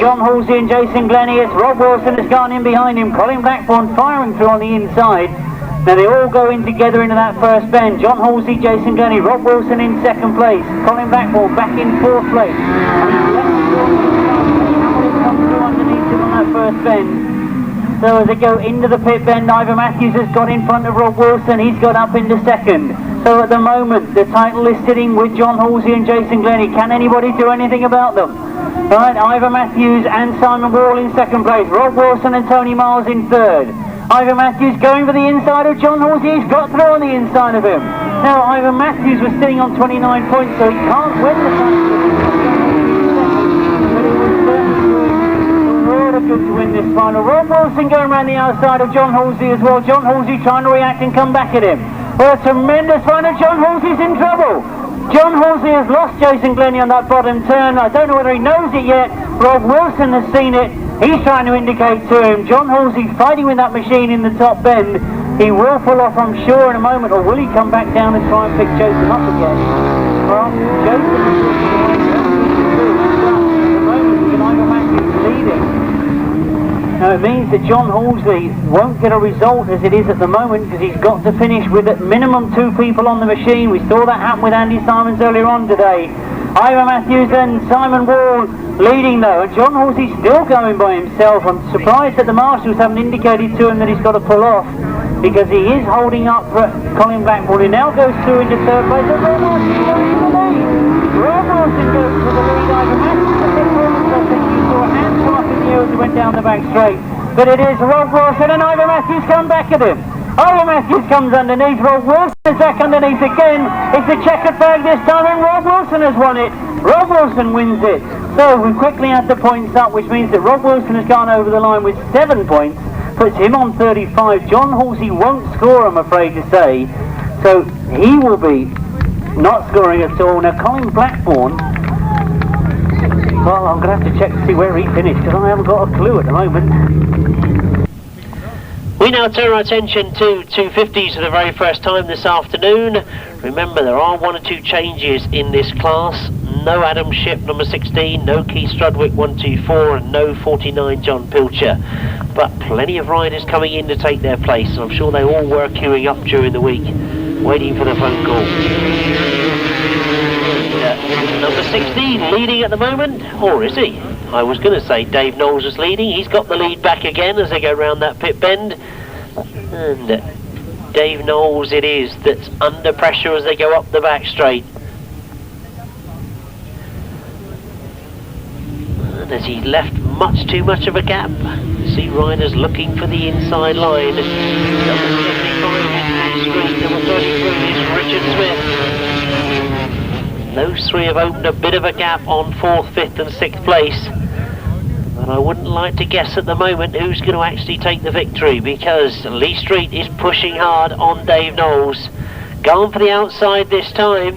John Halsey and Jason Glennie as Rob Wilson has gone in behind him. Colin Blackburn firing through on the inside. Now they all go in together into that first bend. John Halsey, Jason Glennie, Rob Wilson in second place. Colin Blackburn back in fourth place. Hamilton comes through underneath him on that first bend. So as they go into the pit bend, Ivor Matthews has got in front of Rob Wilson. He's got up into second. So at the moment, the title is sitting with John Halsey and Jason Glennie. Can anybody do anything about them? Right, Ivor Matthews and Simon Wall in second place. Rob Wilson and Tony Miles in third. Ivor Matthews going for the inside of John Halsey. He's got through on the inside of him. Now, Ivor Matthews was sitting on 29 points, so he can't win the title. Good to win this final. Rob Wilson going around the outside of John Halsey as well. John Halsey trying to react and come back at him. Well, a tremendous final. John Halsey's in trouble. John Halsey has lost Jason Glennie on that bottom turn. I don't know whether he knows it yet. Rob Wilson has seen it. He's trying to indicate to him. John Halsey fighting with that machine in the top bend. He will pull off, I'm sure, in a moment, or will he come back down and try and pick Jason up again? Well, Jason is leading. Now it means that John Halsey won't get a result as it is at the moment, because he's got to finish with at minimum 2 people on the machine. We saw that happen with Andy Simons earlier on today. Ivor Matthews and Simon Wall leading though, and John Halsey still going by himself. I'm surprised that the marshals haven't indicated to him that he's got to pull off, because he is holding up for Colin Blackburn, who now goes through into third place. And Rob Wilson goes to the lead. Rob Wilson goes to the lead. Ivor Matthews, I think you saw a hand come up in the air as he went down the back straight. But it is Rob Wilson, and Ivor Matthews come back at him. Ivor Matthews comes underneath. Rob Wilson is back underneath again. It's a checkered flag this time, and Rob Wilson has won it. Rob Wilson wins it. So we quickly add the points up, which means that Rob Wilson has gone over the line with 7 points. Puts him on 35. John Halsey won't score, I'm afraid to say. So he will be not scoring at all. Now Colin Blackburn, well, I'm going to have to check to see where he finished, because I haven't got a clue at the moment. We now turn our attention to 250s for the very first time this afternoon. Remember, there are 1 or 2 changes in this class. No Adam Shipp, number 16, no Keith Strudwick, 124, and no 49 John Pilcher. But plenty of riders coming in to take their place, and I'm sure they all were queuing up during the week, waiting for the phone call. Number 16 leading at the moment, or is he? I was going to say Dave Knowles is leading. He's got the lead back again as they go round that pit bend. And Dave Knowles it is that's under pressure as they go up the back straight. And as he's left much too much of a gap, see riders looking for the inside line. Number 75 is straight, number 33 is Richard Smith. Those 3 have opened a bit of a gap on 4th, 5th and 6th place. But I wouldn't like to guess at the moment who's going to actually take the victory, because Lee Street is pushing hard on Dave Knowles. Gone for the outside this time.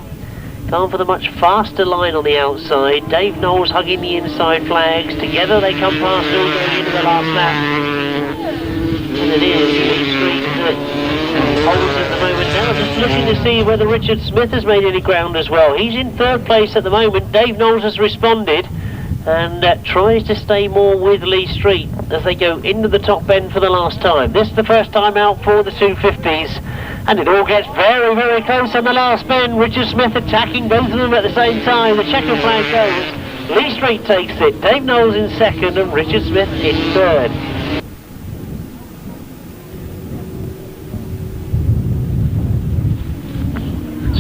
Gone for the much faster line on the outside. Dave Knowles hugging the inside flags. Together they come past all going into the last lap. And it is Lee Street that holds at the moment now. Just looking to see whether Richard Smith has made any ground as well. He's in 3rd place at the moment. Dave Knowles has responded and tries to stay more with Lee Street as they go into the top bend for the last time. This is the first time out for the 250s, and it all gets very, very close on the last bend. Richard Smith attacking both of them at the same time. The checker flag goes. Lee Street takes it. Dave Knowles in 2nd and Richard Smith in 3rd.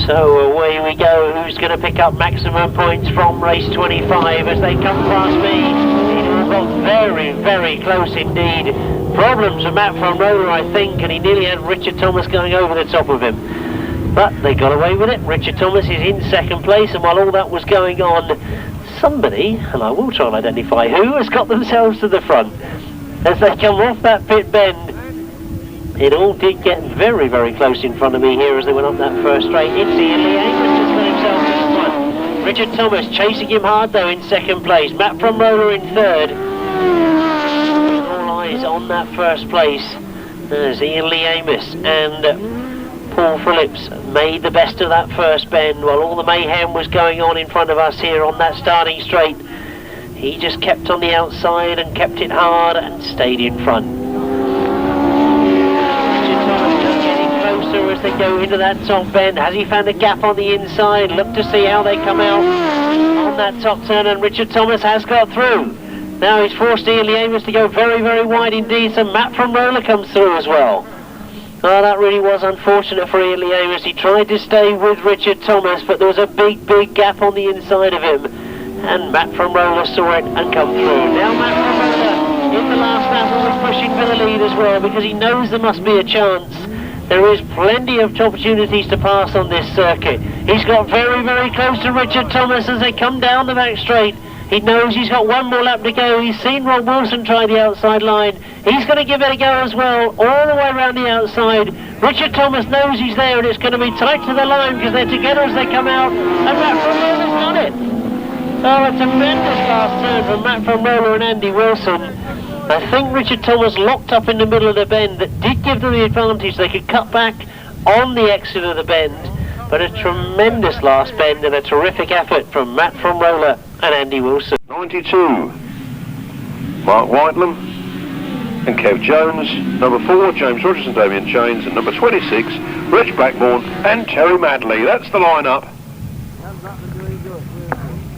So away we go. Who's going to pick up maximum points from race 25 as they come past me? It all got very, very close indeed. Problems with Matt Van Roller, I think, and he nearly had Richard Thomas going over the top of him. But they got away with it. Richard Thomas is in 2nd place, and while all that was going on, somebody, and I will try and identify who, has got themselves to the front. As they come off that pit bend, it all did get very, very close in front of me here as they went up that first straight. It's Ian Lee Amos just got himself to the front. Richard Thomas chasing him hard though in 2nd place. Matt Van Roller in 3rd. All eyes on that first place as Ian Lee Amos and Paul Phillips made the best of that first bend while all the mayhem was going on in front of us here on that starting straight. He just kept on the outside and kept it hard and stayed in front. Richard Thomas just getting closer as they go into that top bend. Has he found a gap on the inside? Look to see how they come out on that top turn, and Richard Thomas has got through. Now he's forced Ian Amos to go very, very wide indeed, so Matt from Roller comes through as well. Oh, that really was unfortunate for Ian Amos. He tried to stay with Richard Thomas, but there was a big, big gap on the inside of him. And Matt from Roller saw it and come through. Now Matt from Roller in the last lap will be pushing for the lead as well, because he knows there must be a chance. There is plenty of opportunities to pass on this circuit. He's got very, very close to Richard Thomas as they come down the back straight. He knows he's got one more lap to go. He's seen Rob Wilson try the outside line. He's going to give it a go as well, all the way around the outside. Richard Thomas knows he's there, and it's going to be tight to the line because they're together as they come out. And Matt from Roller's got it. Oh, a tremendous last turn from Matt from Roller and Andy Wilson. I think Richard Thomas locked up in the middle of the bend. That did give them the advantage. They could cut back on the exit of the bend. But a tremendous last bend and a terrific effort from Matt from Roller and Andy Wilson. 92, Mark Whitelam and Kev Jones. Number 4, James Rogers and Damien Chains. And number 26, Reg Blackburn and Terry Madley. That's the lineup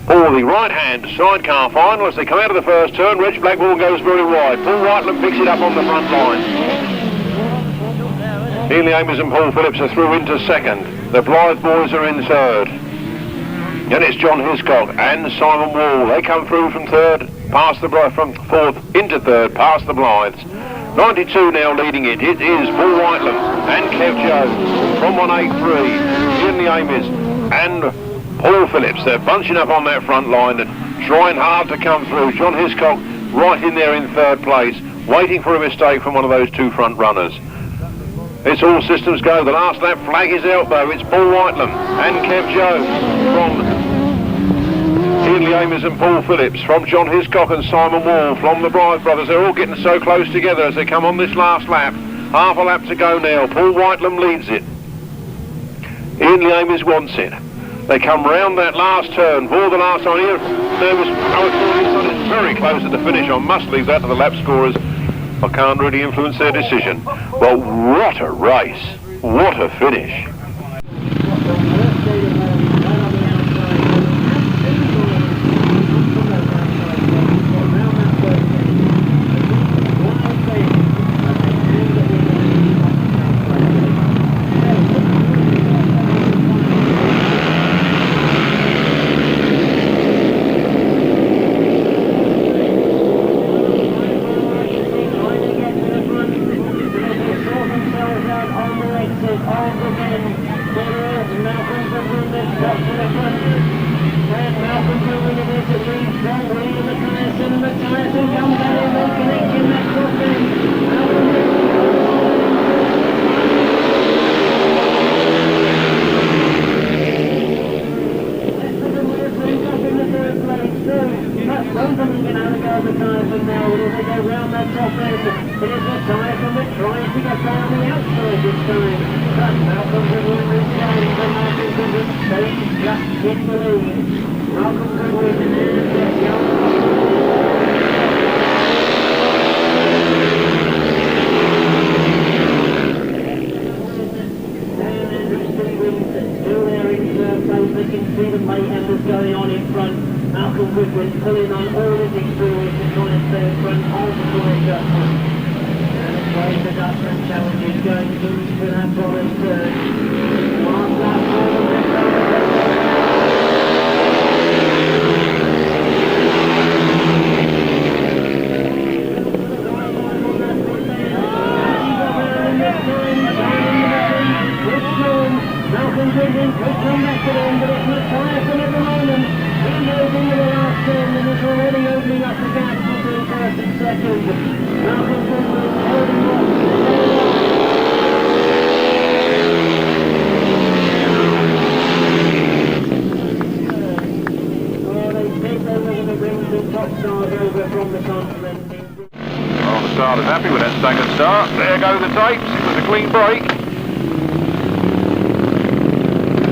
for the right-hand sidecar final as they come out of the first turn. Reg Blackburn goes very wide. Paul Whitelam picks it up on the front line. Ian Amos and Paul Phillips are through into second. The Blythe boys are in third. And it's John Hiscock and Simon Wall. They come through from third, past the from fourth into third, past the Blythes. 92 now leading it. It is Paul Whitelam and Kev Jones from 183. Ian Amos and Paul Phillips. They're bunching up on that front line and trying hard to come through. John Hiscock right in there in third place, waiting for a mistake from one of those two front runners. It's all systems go. The last lap flag is out though. It's Paul Whitelam and Kev Jones from Ian Amos and Paul Phillips, from John Hiscock and Simon Wall, from the Blythe brothers. They're all getting so close together as they come on this last lap. Half a lap to go now. Paul Whitelam leads it. Ian Amos wants it. They come round that last turn for the last time. Here, it's very close at the finish. I must leave that to the lap scorers. I can't really influence their decision. Well, what a race. What a finish.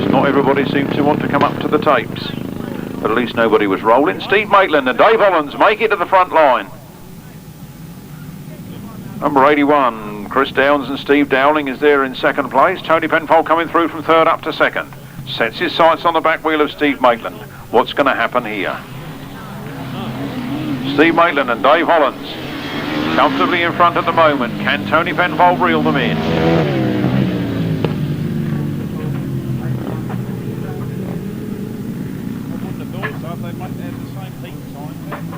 Not everybody seems to want to come up to the tapes. But at least nobody was rolling. Steve Maitland and Dave Hollands make it to the front line. Number 81, Chris Downs and Steve Dowling is there in second place. Tony Penfold coming through from third up to second. Sets his sights on the back wheel of Steve Maitland. What's going to happen here? Steve Maitland and Dave Hollands comfortably in front at the moment. Can Tony Penfold reel them in?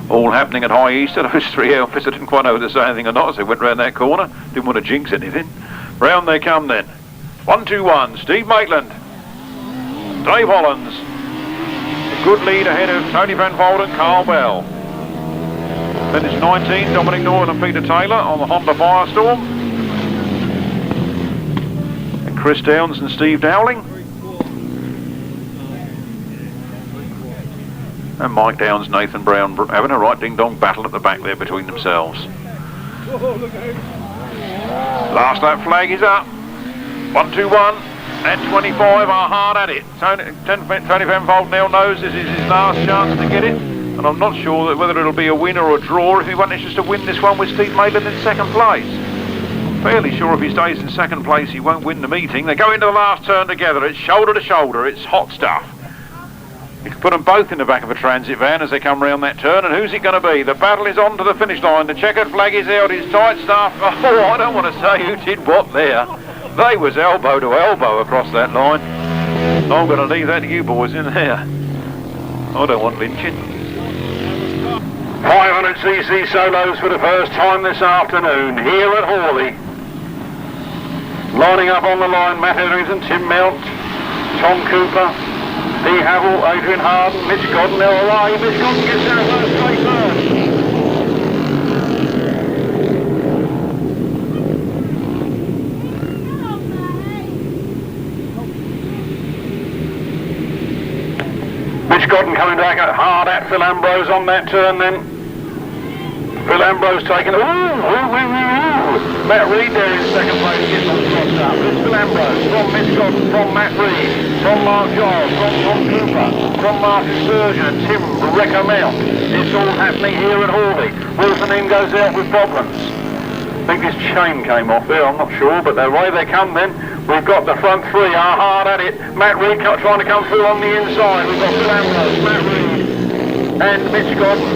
All happening at High Easter. Those three outfits, I didn't quite know whether to say anything or not as they went round that corner. Didn't want to jinx anything. Round they come then. 1-2-1, Steve Maitland, Dave Hollands. A good lead ahead of Tony Penfold and Carl Bell. Then it's 19, Dominic Norton and Peter Taylor on the Honda Firestorm. And Chris Downs and Steve Dowling. And Mike Downs, Nathan Brown having a right ding-dong battle at the back there between themselves. Last lap flag is up. 1-2-1 and 25 are hard at it. Tony Penfold now knows this is his last chance to get it. And I'm not sure that whether it'll be a win or a draw if he manages to win this one with Steve Maitland in second place. I'm fairly sure if he stays in second place he won't win the meeting. They go into the last turn together. It's shoulder to shoulder. It's hot stuff. You can put them both in the back of a transit van as they come round that turn, and who's it going to be? The battle is on to the finish line. The checkered flag is out. It's tight stuff. Oh, I don't want to say who did what there. They was elbow to elbow across that line. I'm going to leave that to you boys in there. I don't want lynching. 500cc solos for the first time this afternoon here at Hawley. Lining up on the line, Matt Etherington, Tim Mount, Tom Cooper, Dee Havel, Adrian Harden, Mitch Godden, they're away. Mitch Godden gets there first, straight first. Mitch Godden coming back hard at Phil Ambrose on that turn then. Phil Ambrose taking it. Matt Reed there in second place, gets on the cross up. It's Phil Ambrose from Mitch Godden, from Matt Reed, from Mark Giles, from Tom Cooper, from Martin Sturgeon and Tim Wrecker Mount. It's all happening here at Hawley. Wilson in goes out with problems. I think his chain came off there, I'm not sure, but away they come then. We've got the front three are hard at it. Matt Reed trying to come through on the inside. We've got Phil Ambrose, Matt Reed and Mitch Godden.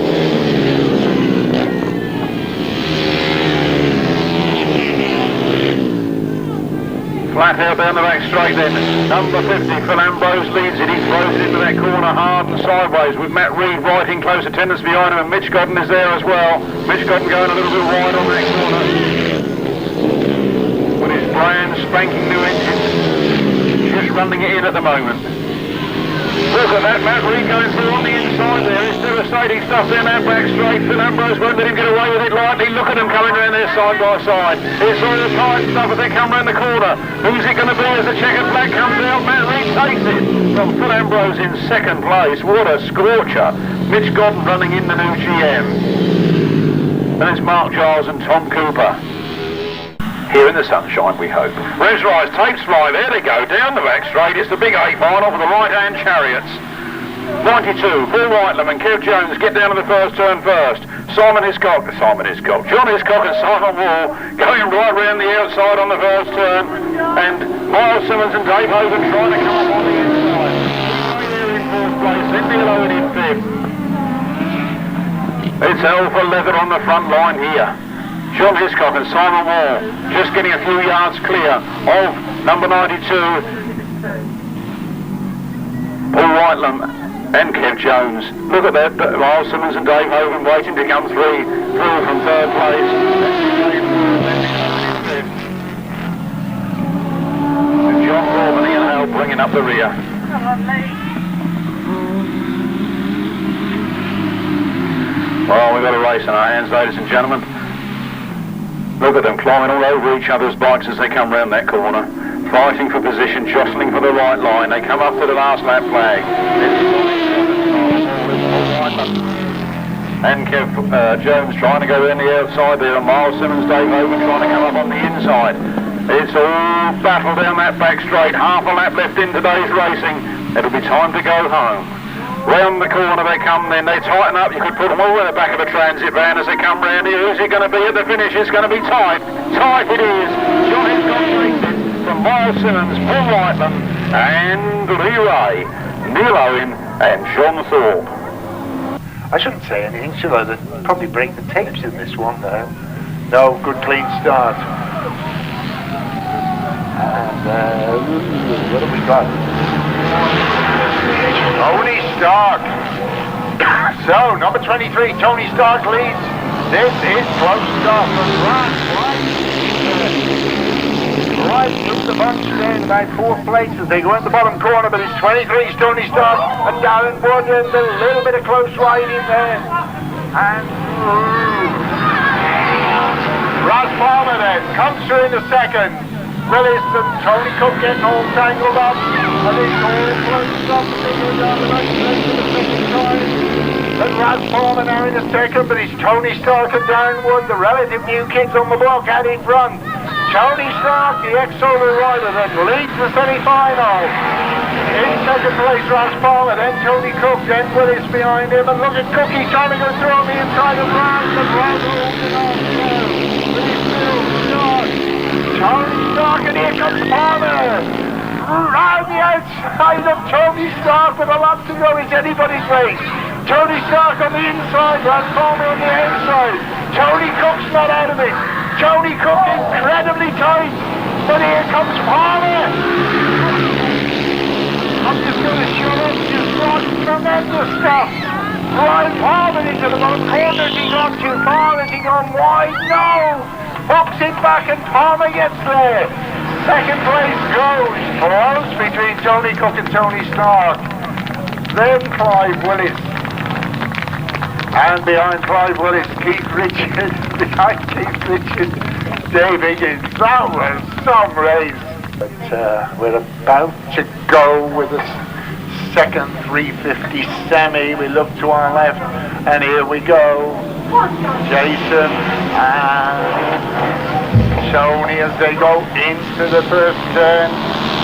Flat out down the back straight then. Number 50, Phil Ambrose leads it. He throws it into that corner hard and sideways with Matt Reed right in close attendance behind him, and Mitch Godden is there as well. Mitch Godden going a little bit wide on that corner with his brand spanking new engine. Just running it in at the moment. Look at that, Matt Reed going through on the inside there. It's devastating stuff down that back straight. Phil Ambrose won't let him get away with it lightly. Look at them coming around there side by side. It's all the tight stuff as they come around the corner. Who's it going to be as the checkered flag comes out? Matt Reed takes it from Phil Ambrose in second place. What a scorcher. Mitch Godden running in the new GM. And it's Mark Giles and Tom Cooper. Here in the sunshine, we hope. Res Rise, tapes fly, there they go, down the back straight. It's the big 8 final for the right-hand chariots. 92, Paul Whitelam and Kev Jones get down to the first turn first. John Hiscock and Simon Wall going right round the outside on the first turn. And Miles Simmons and Dave Hogan trying to come up on the inside. Right there in fourth place, Cindy Lowen in fifth. It's Alpha Leather on the front line here. John Hiscock and Simon Wall just getting a few yards clear of number 92, Paul Whitelam and Kev Jones. Look at that, Miles Simmons and Dave Hogan waiting to come through from third place. And John Gorman and Ian Hale bringing up the rear. Well, we've got a race in our hands, ladies and gentlemen. Look at them climbing all over each other's bikes as they come round that corner. Fighting for position, jostling for the right line. They come up to the last lap flag. And Kev Jones trying to go around the outside there. And Miles Simmons, Dave Hogan trying to come up on the inside. It's all battle down that back straight. Half a lap left in today's racing. It'll be time to go home. Round the corner they come then, they tighten up, you could put them all in the back of a transit van as they come round here. Who's it going to be at the finish? It's going to be tight. Tight it is. John Hiscock races from Miles Simmons, Paul Whiteman and Lee Ray, Neil Owen and Sean Thorpe. I shouldn't say anything, should I? They'd probably break the tapes in this one now. No, good clean start. And what have we got? Tony Stark. So, number 23, Tony Stark leads. This is close stuff. Right in the bunch then, about 4th places. They go in the bottom corner, but it's 23's Tony Stark and Darren Wood, and a little bit of close riding there. And Raz Palmer then comes through in the second. Willis and Tony Cook getting all tangled up, and it's all close up. They go down the right side for the second time. And Raz Palmer now in the second, but it's Tony Stark and Darren Wood, the relative new kids on the block, out in front. Tony Stark, the ex-Solar rider, then leads the semi-final. In second place, Raz Palmer, then Tony Cook, then Willis behind him, and look at Cookie trying to go through on the inside of Raz, but Raz holding on now. But he's still Stark. Tony Stark, and here comes Palmer. Round the outside of Tony Stark with a lot to go. It's anybody's race. Tony Stark on the inside, Raz Palmer on the outside. Tony Cook's not out of it. Tony Cook incredibly tight, but here comes Palmer. I'm just going to show up, just run tremendous stuff. Ryan Palmer into the bottom corner. Has he gone too far? Has he gone wide? No! Hooks it back and Palmer gets there. Second place goes close between Tony Cook and Tony Stark. Then Clive Willis. And behind Clive Willis, Keith Richards. Behind Keith Richards, Dave Higgins. That was some race. But we're about to go with the second 350 semi. We look to our left, and here we go. Jason and Tony as they go into the first turn.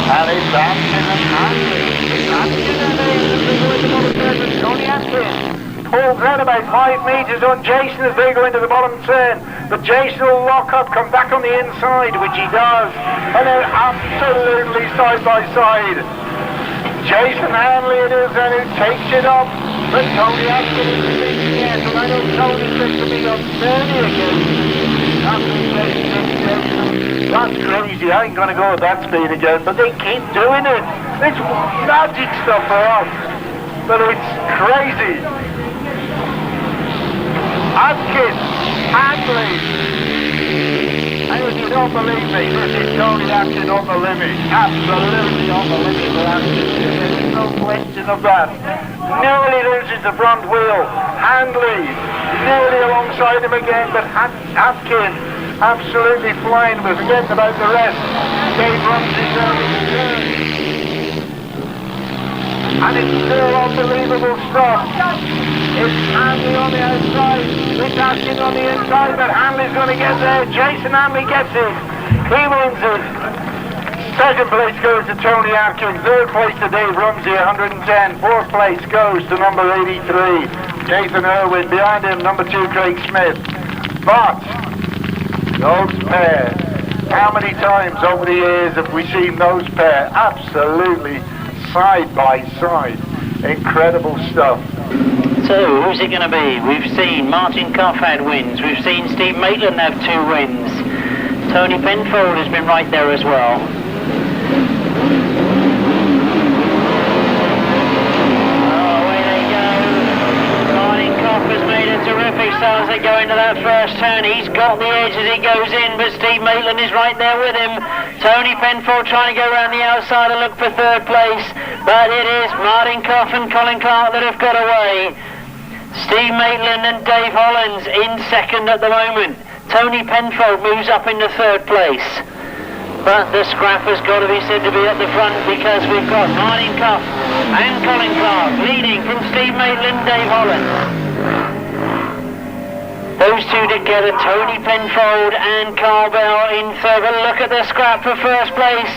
And it's Atkins and Atkins. Tony Atkins. Pulls out about 5 meters on Jason as they go into the bottom turn. But Jason will lock up, come back on the inside, which he does. And they're absolutely side by side. Jason Hanley it is then who takes it up. But Tony Atkins is leading yet. And I know Tony's going to be on 30 again. That's crazy. I ain't going to go at that speed again. But they keep doing it. It's magic stuff for us. But it's crazy. Atkins, Hanley. And if you don't believe me, this is Tony Atkins on the limit. Absolutely on the limit for Atkins. There's no question of that. Nearly loses the front wheel. Handley nearly alongside him again, but Atkins absolutely flying. But forgetting about the rest. Dave Rumsey down in the turn. And it's still unbelievable stuff. It's Hanley on the outside, it's Atkins on the inside, but Hanley's going to get there. Jason Hanley gets it. He wins it. Second place goes to Tony Atkins. Third place to Dave Rumsey, 110. Fourth place goes to number 83, Nathan Irwin. Behind him, number 2, Craig Smith. But those pair, how many times over the years have we seen those pair absolutely side by side? Incredible stuff. So, who's it going to be? We've seen Martin Cuff had wins. We've seen Steve Maitland have 2 wins. Tony Penfold has been right there as well. Oh, away they go. Martin Cuff has made a terrific start as they go into that first turn. He's got the edge as he goes in, but Steve Maitland is right there with him. Tony Penfold trying to go around the outside and look for third place. But it is Martin Cuff and Colin Clark that have got away. Steve Maitland and Dave Hollins in second at the moment. Tony Penfold moves up into third place. But the scrap has got to be said to be at the front because we've got Martin Cuff and Colin Clark leading from Steve Maitland and Dave Hollins. Those two together, Tony Penfold and Carl Bell in third. But look at the scrap for first place.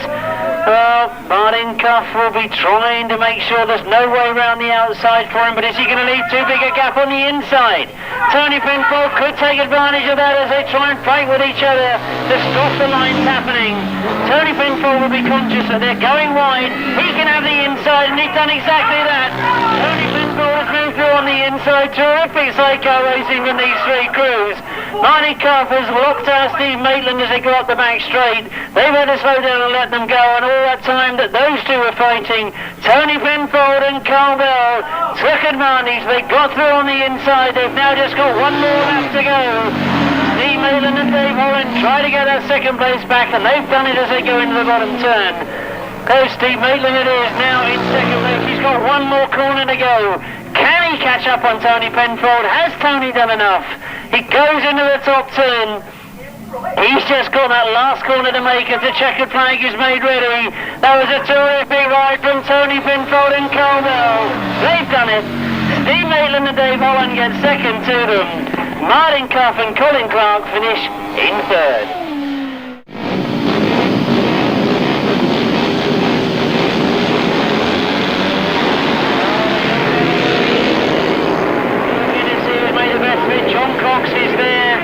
Well, Martin Cuff will be trying to make sure there's no way around the outside for him, but is he going to leave too big a gap on the inside? Tony Penfold could take advantage of that as they try and fight with each other to stop the lines happening. Tony Penfold will be conscious that they're going wide. He can have the inside, and he's done exactly that. Tony Penfold has moved through on the inside. Terrific sidecar racing from these three crews. Marty Cuff has locked out Steve Maitland as they go up the back straight. They've had to slow down and let them go, and all that time that those two were fighting, Tony Penfold and Carl Bell took advantage. They got through on the inside. They've now just got one more lap to go. Steve Maitland and Dave Holland try to get that second place back, and they've done it as they go into the bottom turn. There's Steve Maitland, it is now in second place. He's got one more corner to go. Can he catch up on Tony Penfold? Has Tony done enough? He goes into the top turn. He's just got that last corner to make as the checkered flag is made ready. That was a terrific ride from Tony Penfold and Carl Bell. They've done it. Steve Maitland and Dave Holland get second to them. Martin Cuff and Colin Clark finish in third. John Cox is there,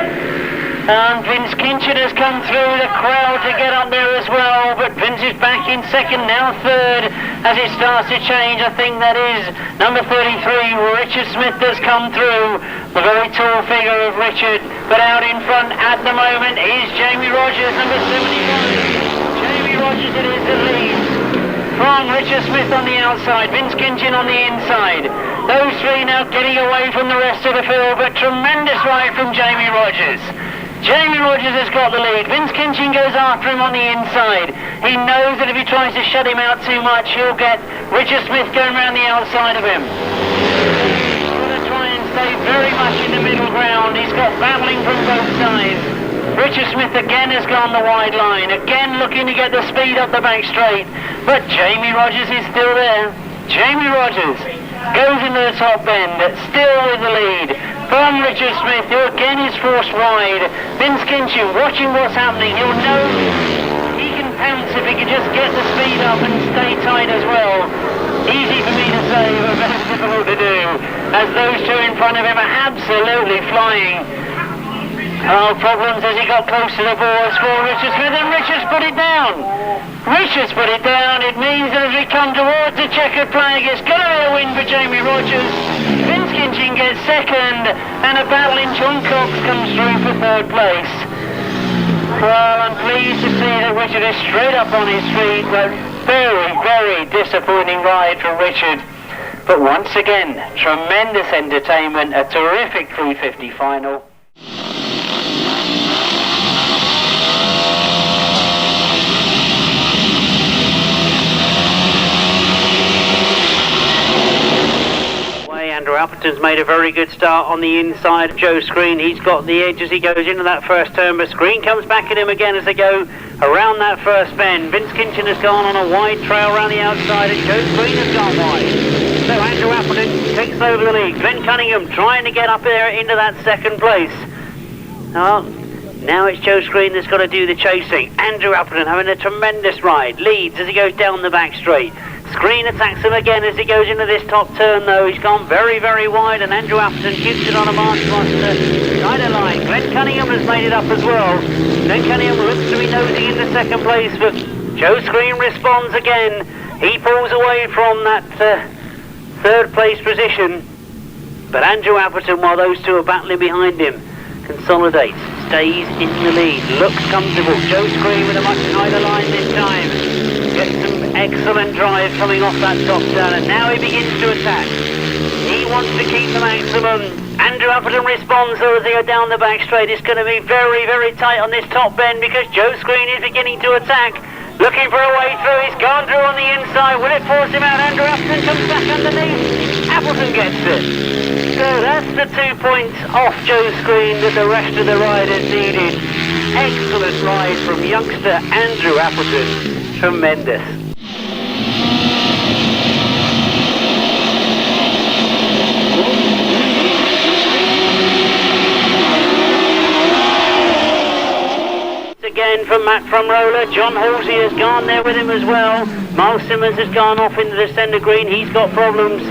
and Vince Kinchin has come through the crowd to get up there as well, but Vince is back in second, now third, as it starts to change. I think that is number 33, Richard Smith has come through, the very tall figure of Richard, but out in front at the moment is Jamie Rogers, number 71. Jamie Rogers, it is the lead from Richard Smith on the outside, Vince Kinchin on the inside. Those three now getting away from the rest of the field, but tremendous ride from Jamie Rogers. Jamie Rogers has got the lead. Vince Kinchin goes after him on the inside. He knows that if he tries to shut him out too much, he'll get Richard Smith going around the outside of him. He's got to try and stay very much in the middle ground. He's got battling from both sides. Richard Smith again has gone the wide line, again looking to get the speed up the back straight, but Jamie Rogers is still there. Jamie Rogers goes into the top bend, still with the lead from Richard Smith, who again is forced wide. Vince Kinchin watching what's happening. He'll know he can pounce if he can just get the speed up and stay tight as well. Easy for me to say, but very difficult to do, as those two in front of him are absolutely flying. Oh, problems as he got close to the boards for Richard Smith, and Richard's put it down. Richard's put it down. It means that as we come towards the checkered flag, it's going to be a win for Jamie Rogers. Vince Kinchin gets second, and a battling John Cox comes through for third place. Well, I'm pleased to see that Richard is straight up on his feet, but very, very disappointing ride from Richard. But once again, tremendous entertainment, a terrific 350 final. Andrew Appleton's made a very good start on the inside of Joe Screen. He's got the edge as he goes into that first turn, but Screen comes back at him again as they go around that first bend. Vince Kinchin has gone on a wide trail around the outside, and Joe Screen has gone wide. So Andrew Appleton takes over the lead. Glenn Cunningham trying to get up there into that second place. Oh, now it's Joe Screen that's got to do the chasing. Andrew Appleton having a tremendous ride. Leads as he goes down the back straight. Screen attacks him again as he goes into this top turn though. He's gone very, very wide, and Andrew Appleton keeps it on a march past the side line. Glenn Cunningham has made it up as well. Glenn Cunningham looks to be nosing into second place, but Joe Screen responds again. He pulls away from that third place position, but Andrew Appleton, while those two are battling behind him, consolidates, stays in the lead, looks comfortable. Joe Screen with a much tighter line this time. Gets some excellent drive coming off that top turn, and now he begins to attack. He wants to keep the maximum. Andrew Appleton responds though as they go down the back straight. It's going to be very, very tight on this top bend because Joe Screen is beginning to attack. Looking for a way through. He's gone through on the inside. Will it force him out? Andrew Appleton comes back underneath. Appleton gets it. So that's the 2 points off Joe Screen that the rest of the riders needed. Excellent ride from youngster Andrew Appleton. Tremendous. Again from Matt from Roller. John Halsey has gone there with him as well. Miles Simmons has gone off into the centre green. He's got problems.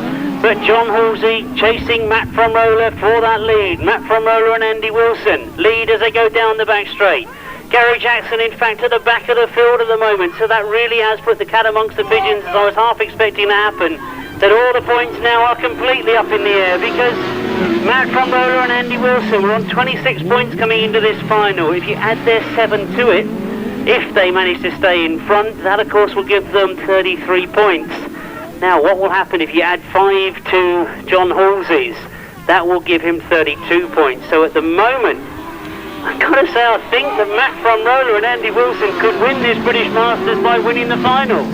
But John Halsey chasing Matt from Roller for that lead. Matt from Roller and Andy Wilson lead as they go down the back straight. Gary Jackson, in fact, at the back of the field at the moment. So that really has put the cat amongst the pigeons, as I was half expecting to happen. That all the points now are completely up in the air because Matt from Roller and Andy Wilson were on 26 points coming into this final. If you add their 7 to it, if they manage to stay in front, that of course will give them 33 points. Now what will happen if you add 5 to John Halsey's? That will give him 32 points. So at the moment, I've got to say I think that Matt from Roller and Andy Wilson could win this British Masters by winning the final.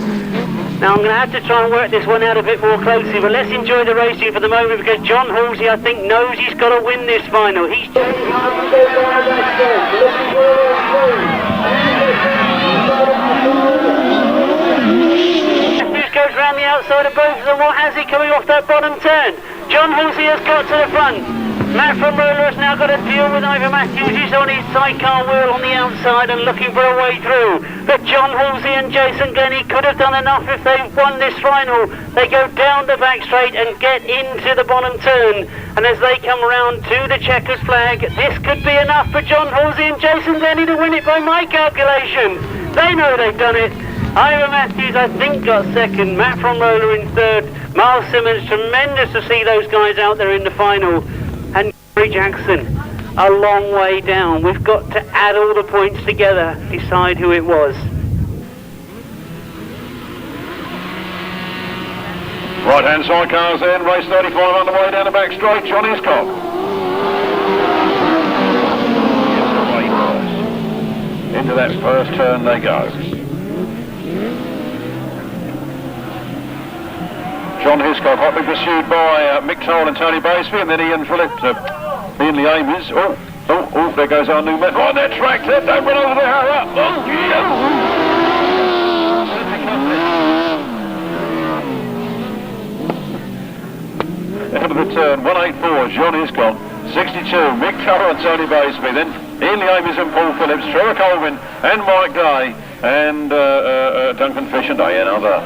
Now I'm going to have to try and work this one out a bit more closely, but let's enjoy the racing for the moment because John Halsey, I think, knows he's got to win this final. He's goes round the outside of both of them. What has he coming off that bottom turn? John Halsey has got to the front. Matt from Roller has now got to deal with Ivan Matthews. He's on his sidecar wheel on the outside and looking for a way through. But John Halsey and Jason Glennie could have done enough if they won this final. They go down the back straight and get into the bottom turn. And as they come around to the checkered flag, this could be enough for John Halsey and Jason Glennie to win it by my calculation. They know they've done it. Ivan Matthews, I think, got second. Matt from Roller in third. Miles Simmons, tremendous to see those guys out there in the final. And Gary Jackson, a long way down. We've got to add all the points together, decide who it was. Right hand side cars in, race 35 underway down the back straight, John Hiscock. Gets away first. Into that first turn they go. John Hiscock hotly pursued by Mick Toll and Tony Baseby, and then Ian Phillips, Ian Lee Amies. Oh, there goes our new man. Right, that track there, don't run over there, hurry up. Oh, yeah. End of the turn, 184, John Hiscock, 62, Mick Toll and Tony Baseby, then Ian Lee Amies and Paul Phillips, Trevor Colvin and Mike Day, and Duncan Fish and Ian Other.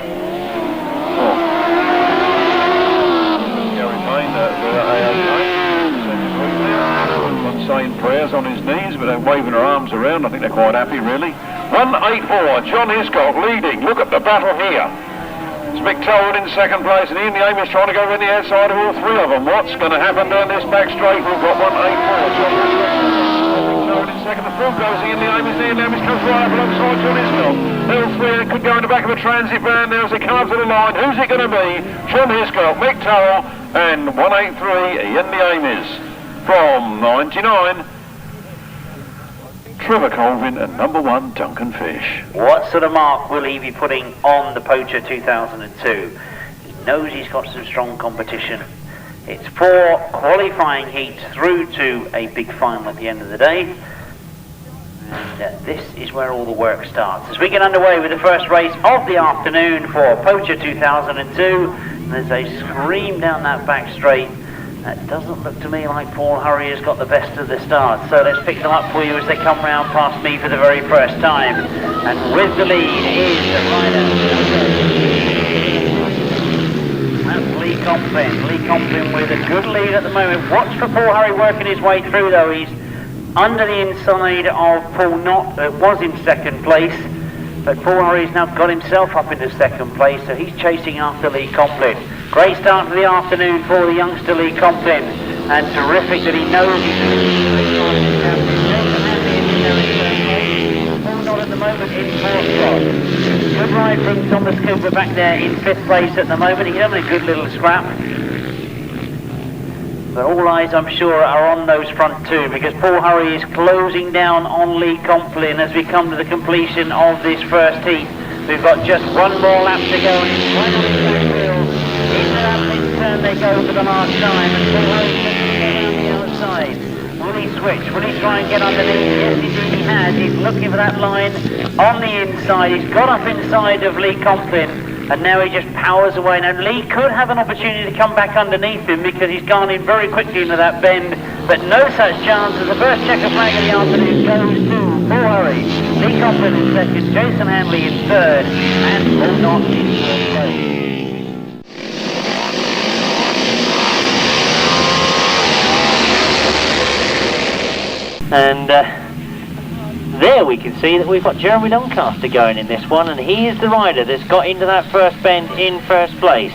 Saying prayers on his knees, but they're waving her arms around. I think they're quite happy, really. 184, John Hiscock leading. Look at the battle here. It's Mick Toll in second place, and Ian the Aim is trying to go in the outside of all three of them. What's going to happen down this back straight? We've got 184, John Hiscock in second. The through goes Ian the Aim. Ian the Aim comes right up alongside John Hiscock. All three could go in the back of a transit van now as they come up to the line. Who's it going to be? John Hiscock, Mick Toll, and 183, Ian the Aim is. From 99, Trevor Colvin and number 1, Duncan Fish. What sort of mark will he be putting on the Poacher 2002? He knows he's got some strong competition. It's 4 qualifying heats through to a big final at the end of the day. And this is where all the work starts. As we get underway with the first race of the afternoon for Poacher 2002, and as they scream down that back straight, that doesn't look to me like Paul Hurry has got the best of the start. So let's pick them up for you as they come round past me for the very first time. And with the lead is the rider. That's Lee Complin. Lee Complin with a good lead at the moment. Watch for Paul Hurry working his way through though. He's under the inside of Paul Knott, that was in second place. But Paul Hurry's now got himself up into second place, so he's chasing after Lee Complin. Great start to the afternoon for the youngster Lee Complin, and terrific that he knows he's Paul Knott at the moment in 4th spot. Good ride from Thomas Cooper back there in 5th place at the moment. He's having a good little scrap. But all eyes, I'm sure, are on those front two, because Paul Hurry is closing down on Lee Complin as we come to the completion of this first heat. We've got just one more lap to go, and it's right on the back wheel. Into that mid turn they go for the last time, and Paul Hurry around the outside. Will he switch? Will he try and get underneath? Yes, indeed he has. He's looking for that line on the inside. He's got up inside of Lee Complin. And now he just powers away. Now Lee could have an opportunity to come back underneath him because he's gone in very quickly into that bend, but no such chance as the first checker flag of the afternoon goes to Paul Hurry, Lee Copeland in second, Jason Hanley in third, and Paul Knott in fourth place. And there we can see that we've got Jeremy Doncaster going in this one, and he is the rider that's got into that first bend in first place.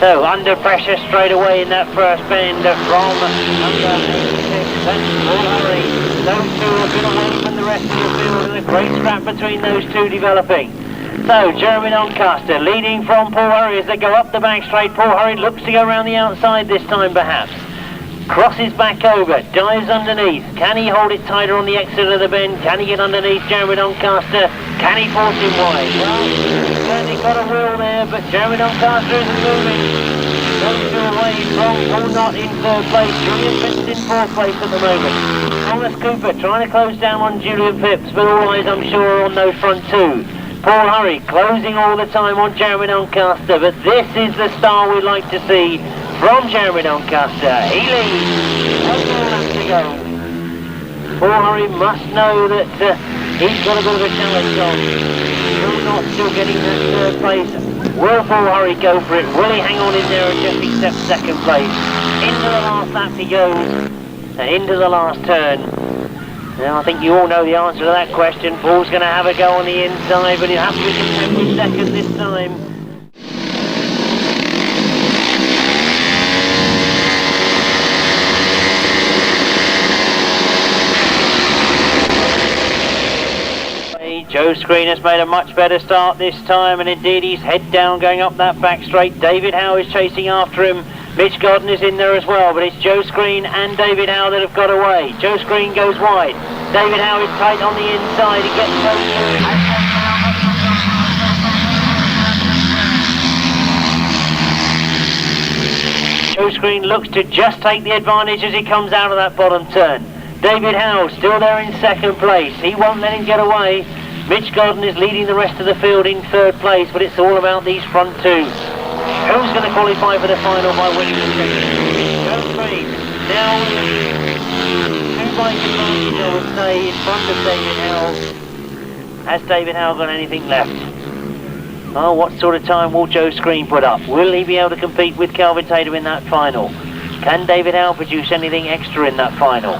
So under pressure straight away in that first bend from under 6, that's Paul Hurry. Those two have been away from the rest of the field, and a great scrap between those two developing. So Jeremy Doncaster leading from Paul Hurry as they go up the back straight. Paul Hurry looks to go around the outside this time perhaps. Crosses back over, dives underneath. Can he hold it tighter on the exit of the bend? Can he get underneath Jeremy Doncaster? Can he force him wide? Well, he's certainly got a wheel there, but Jeremy Doncaster isn't moving. Those two away from Paul Knott in third place. Julian Phipps in fourth place at the moment. Thomas Cooper trying to close down on Julian Phipps, but all eyes I'm sure on those front two. Paul Hurry closing all the time on Jeremy Doncaster, but this is the star we'd like to see from Jeremy Doncaster. He leads. One more lap to go. Paul Hurry must know that he's got a bit of a challenge on. Paul Knott still getting that third place. Will Paul Hurry go for it? Will he hang on in there and just accept second place? Into the last lap he goes, and into the last turn. Now I think you all know the answer to that question. Paul's going to have a go on the inside, but he'll have to be content with second this time. Joe Screen has made a much better start this time, and indeed he's head down going up that back straight. David Howe is chasing after him. Mitch Godden is in there as well, but it's Joe Screen and David Howe that have got away. Joe Screen goes wide. David Howe is tight on the inside. He gets close. Joe Screen looks to just take the advantage as he comes out of that bottom turn. David Howe still there in second place. He won't let him get away. Mitch Godden is leading the rest of the field in third place, but it's all about these front two. Who's going to qualify for the final by winning the second? Joe Screen now two bike advantage, I would say, in front of David Howe. Has David Howe got anything left? Oh, what sort of time will Joe Screen put up? Will he be able to compete with Calvin Tatum in that final? Can David Howe produce anything extra in that final?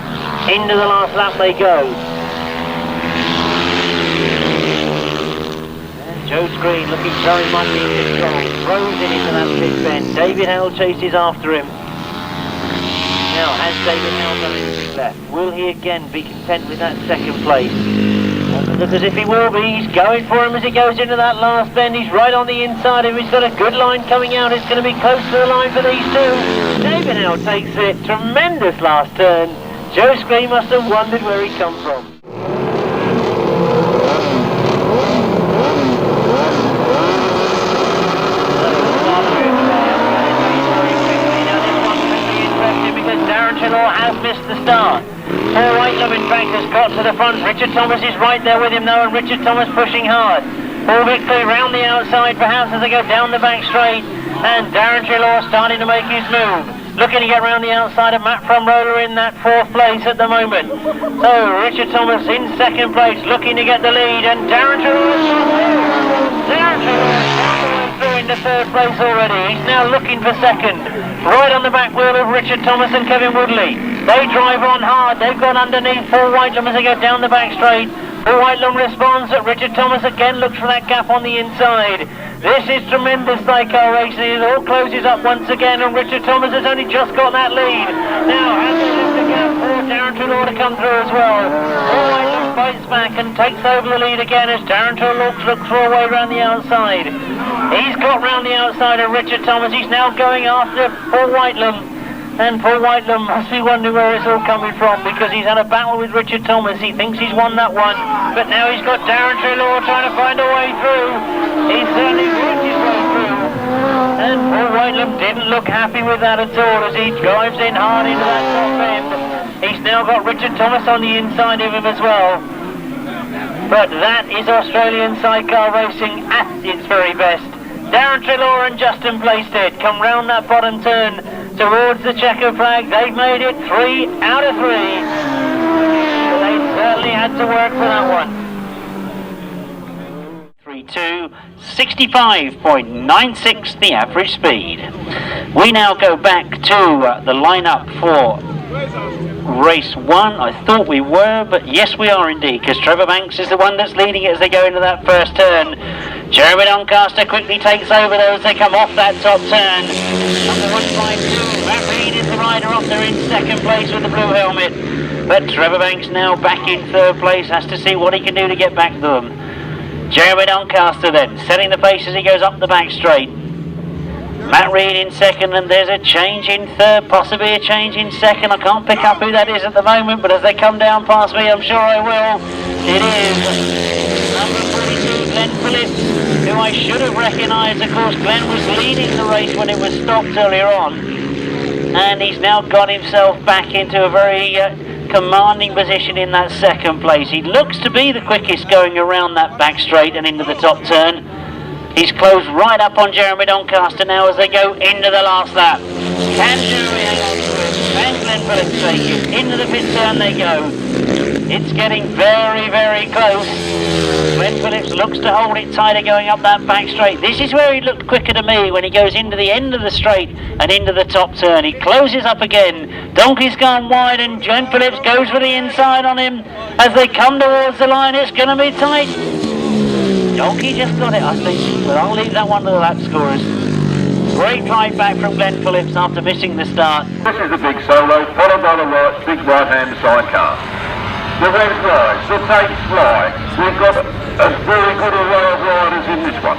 Into the last lap they go. Joe Screen looking very much in control, throws it into that pit bend. David Howe chases after him. Now, has David Howe got anything left? Will he again be content with that second place? Doesn't look as if he will be. He's going for him as he goes into that last bend. He's right on the inside of him. He's got a good line coming out. It's going to be close to the line for these two. David Howe takes it. Tremendous last turn. Joe Screen must have wondered where he'd come from. Has missed the start. Paul Whitelove in fact has got to the front. Richard Thomas is right there with him though, and Richard Thomas pushing hard. Paul Victory round the outside perhaps as they go down the back straight, and Darren Trelaw starting to make his move. Looking to get round the outside of Matt Fromroller in that fourth place at the moment. So Richard Thomas in second place looking to get the lead, and Darren Trelaw through into third place already. He's now looking for second. Right on the back wheel of Richard Thomas and Kevin Woodley. They drive on hard. They've gone underneath Paul Whitelove as they go down the back straight. Paul Whitelove responds, but Richard Thomas again looks for that gap on the inside. This is tremendous sidecar racing. It all closes up once again, and Richard Thomas has only just got that lead. Now, has he left the gap for Darren Trelaw to come through as well? Paul Whitelove fights back and takes over the lead again as Darren Trelaw looks for a way around the outside. He's got round the outside of Richard Thomas. He's now going after Paul Whitelove. And Paul Whitelove must be wondering where it's all coming from, because he's had a battle with Richard Thomas. He thinks he's won that one, but now he's got Darren Trelaw trying to find a way through. He's certainly worked his way through. And Paul Whitelove didn't look happy with that at all as he drives in hard into that top end. He's now got Richard Thomas on the inside of him as well. But that is Australian sidecar racing at its very best. Darren Trelaw and Justin Playstead come round that bottom turn towards the checker flag. They've made it 3 out of 3. They certainly had to work for that one. 3.2, 65.96 the average speed. We now go back to the lineup for race 1. I thought we were, but yes we are indeed, because Trevor Banks is the one that's leading it as they go into that first turn. Jeremy Doncaster quickly takes over though as they come off that top turn. Number 152, Matt Reed is the rider off there in second place with the blue helmet. But Trevor Banks now back in third place, has to see what he can do to get back to them. Jeremy Doncaster then, setting the pace as he goes up the back straight. Matt Reed in second, and there's a change in third, possibly a change in second. I can't pick up who that is at the moment, but as they come down past me, I'm sure I will. It is number 42, Glenn Phillips, who I should have recognised. Of course, Glenn was leading the race when it was stopped earlier on, and he's now got himself back into a very commanding position in that second place. He looks to be the quickest going around that back straight and into the top turn. He's closed right up on Jeremy Doncaster now as they go into the last lap. Can Jeremy hang on to it? Can Glenn Phillips take it? Into the pit turn they go. It's getting very, very close. Glenn Phillips looks to hold it tighter going up that back straight. This is where he looked quicker to me, when he goes into the end of the straight and into the top turn. He closes up again. Donkey's gone wide and Glenn Phillips goes for the inside on him. As they come towards the line, it's going to be tight. Donkey just got it, I think, but I'll leave that one to the lap scorers. Great drive back from Glenn Phillips after missing the start. This is the big solo, followed by the big right-hand side car. The red fly, the Tate fly. We've got a very good array of riders in this one.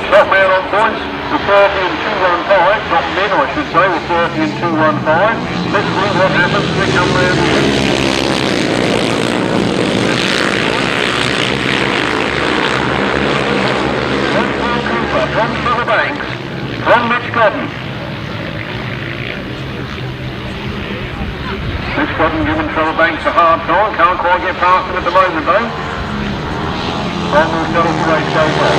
Top man on points, the 30 and 215. Top men, I should say, with 30 and 215. Let's see what happens when we come round here. From Trevor Banks, from Mitch Godden. Mitch Godden giving Trevor Banks a hard time, can't quite get past him at the moment though. And we'll tell us the race goes well.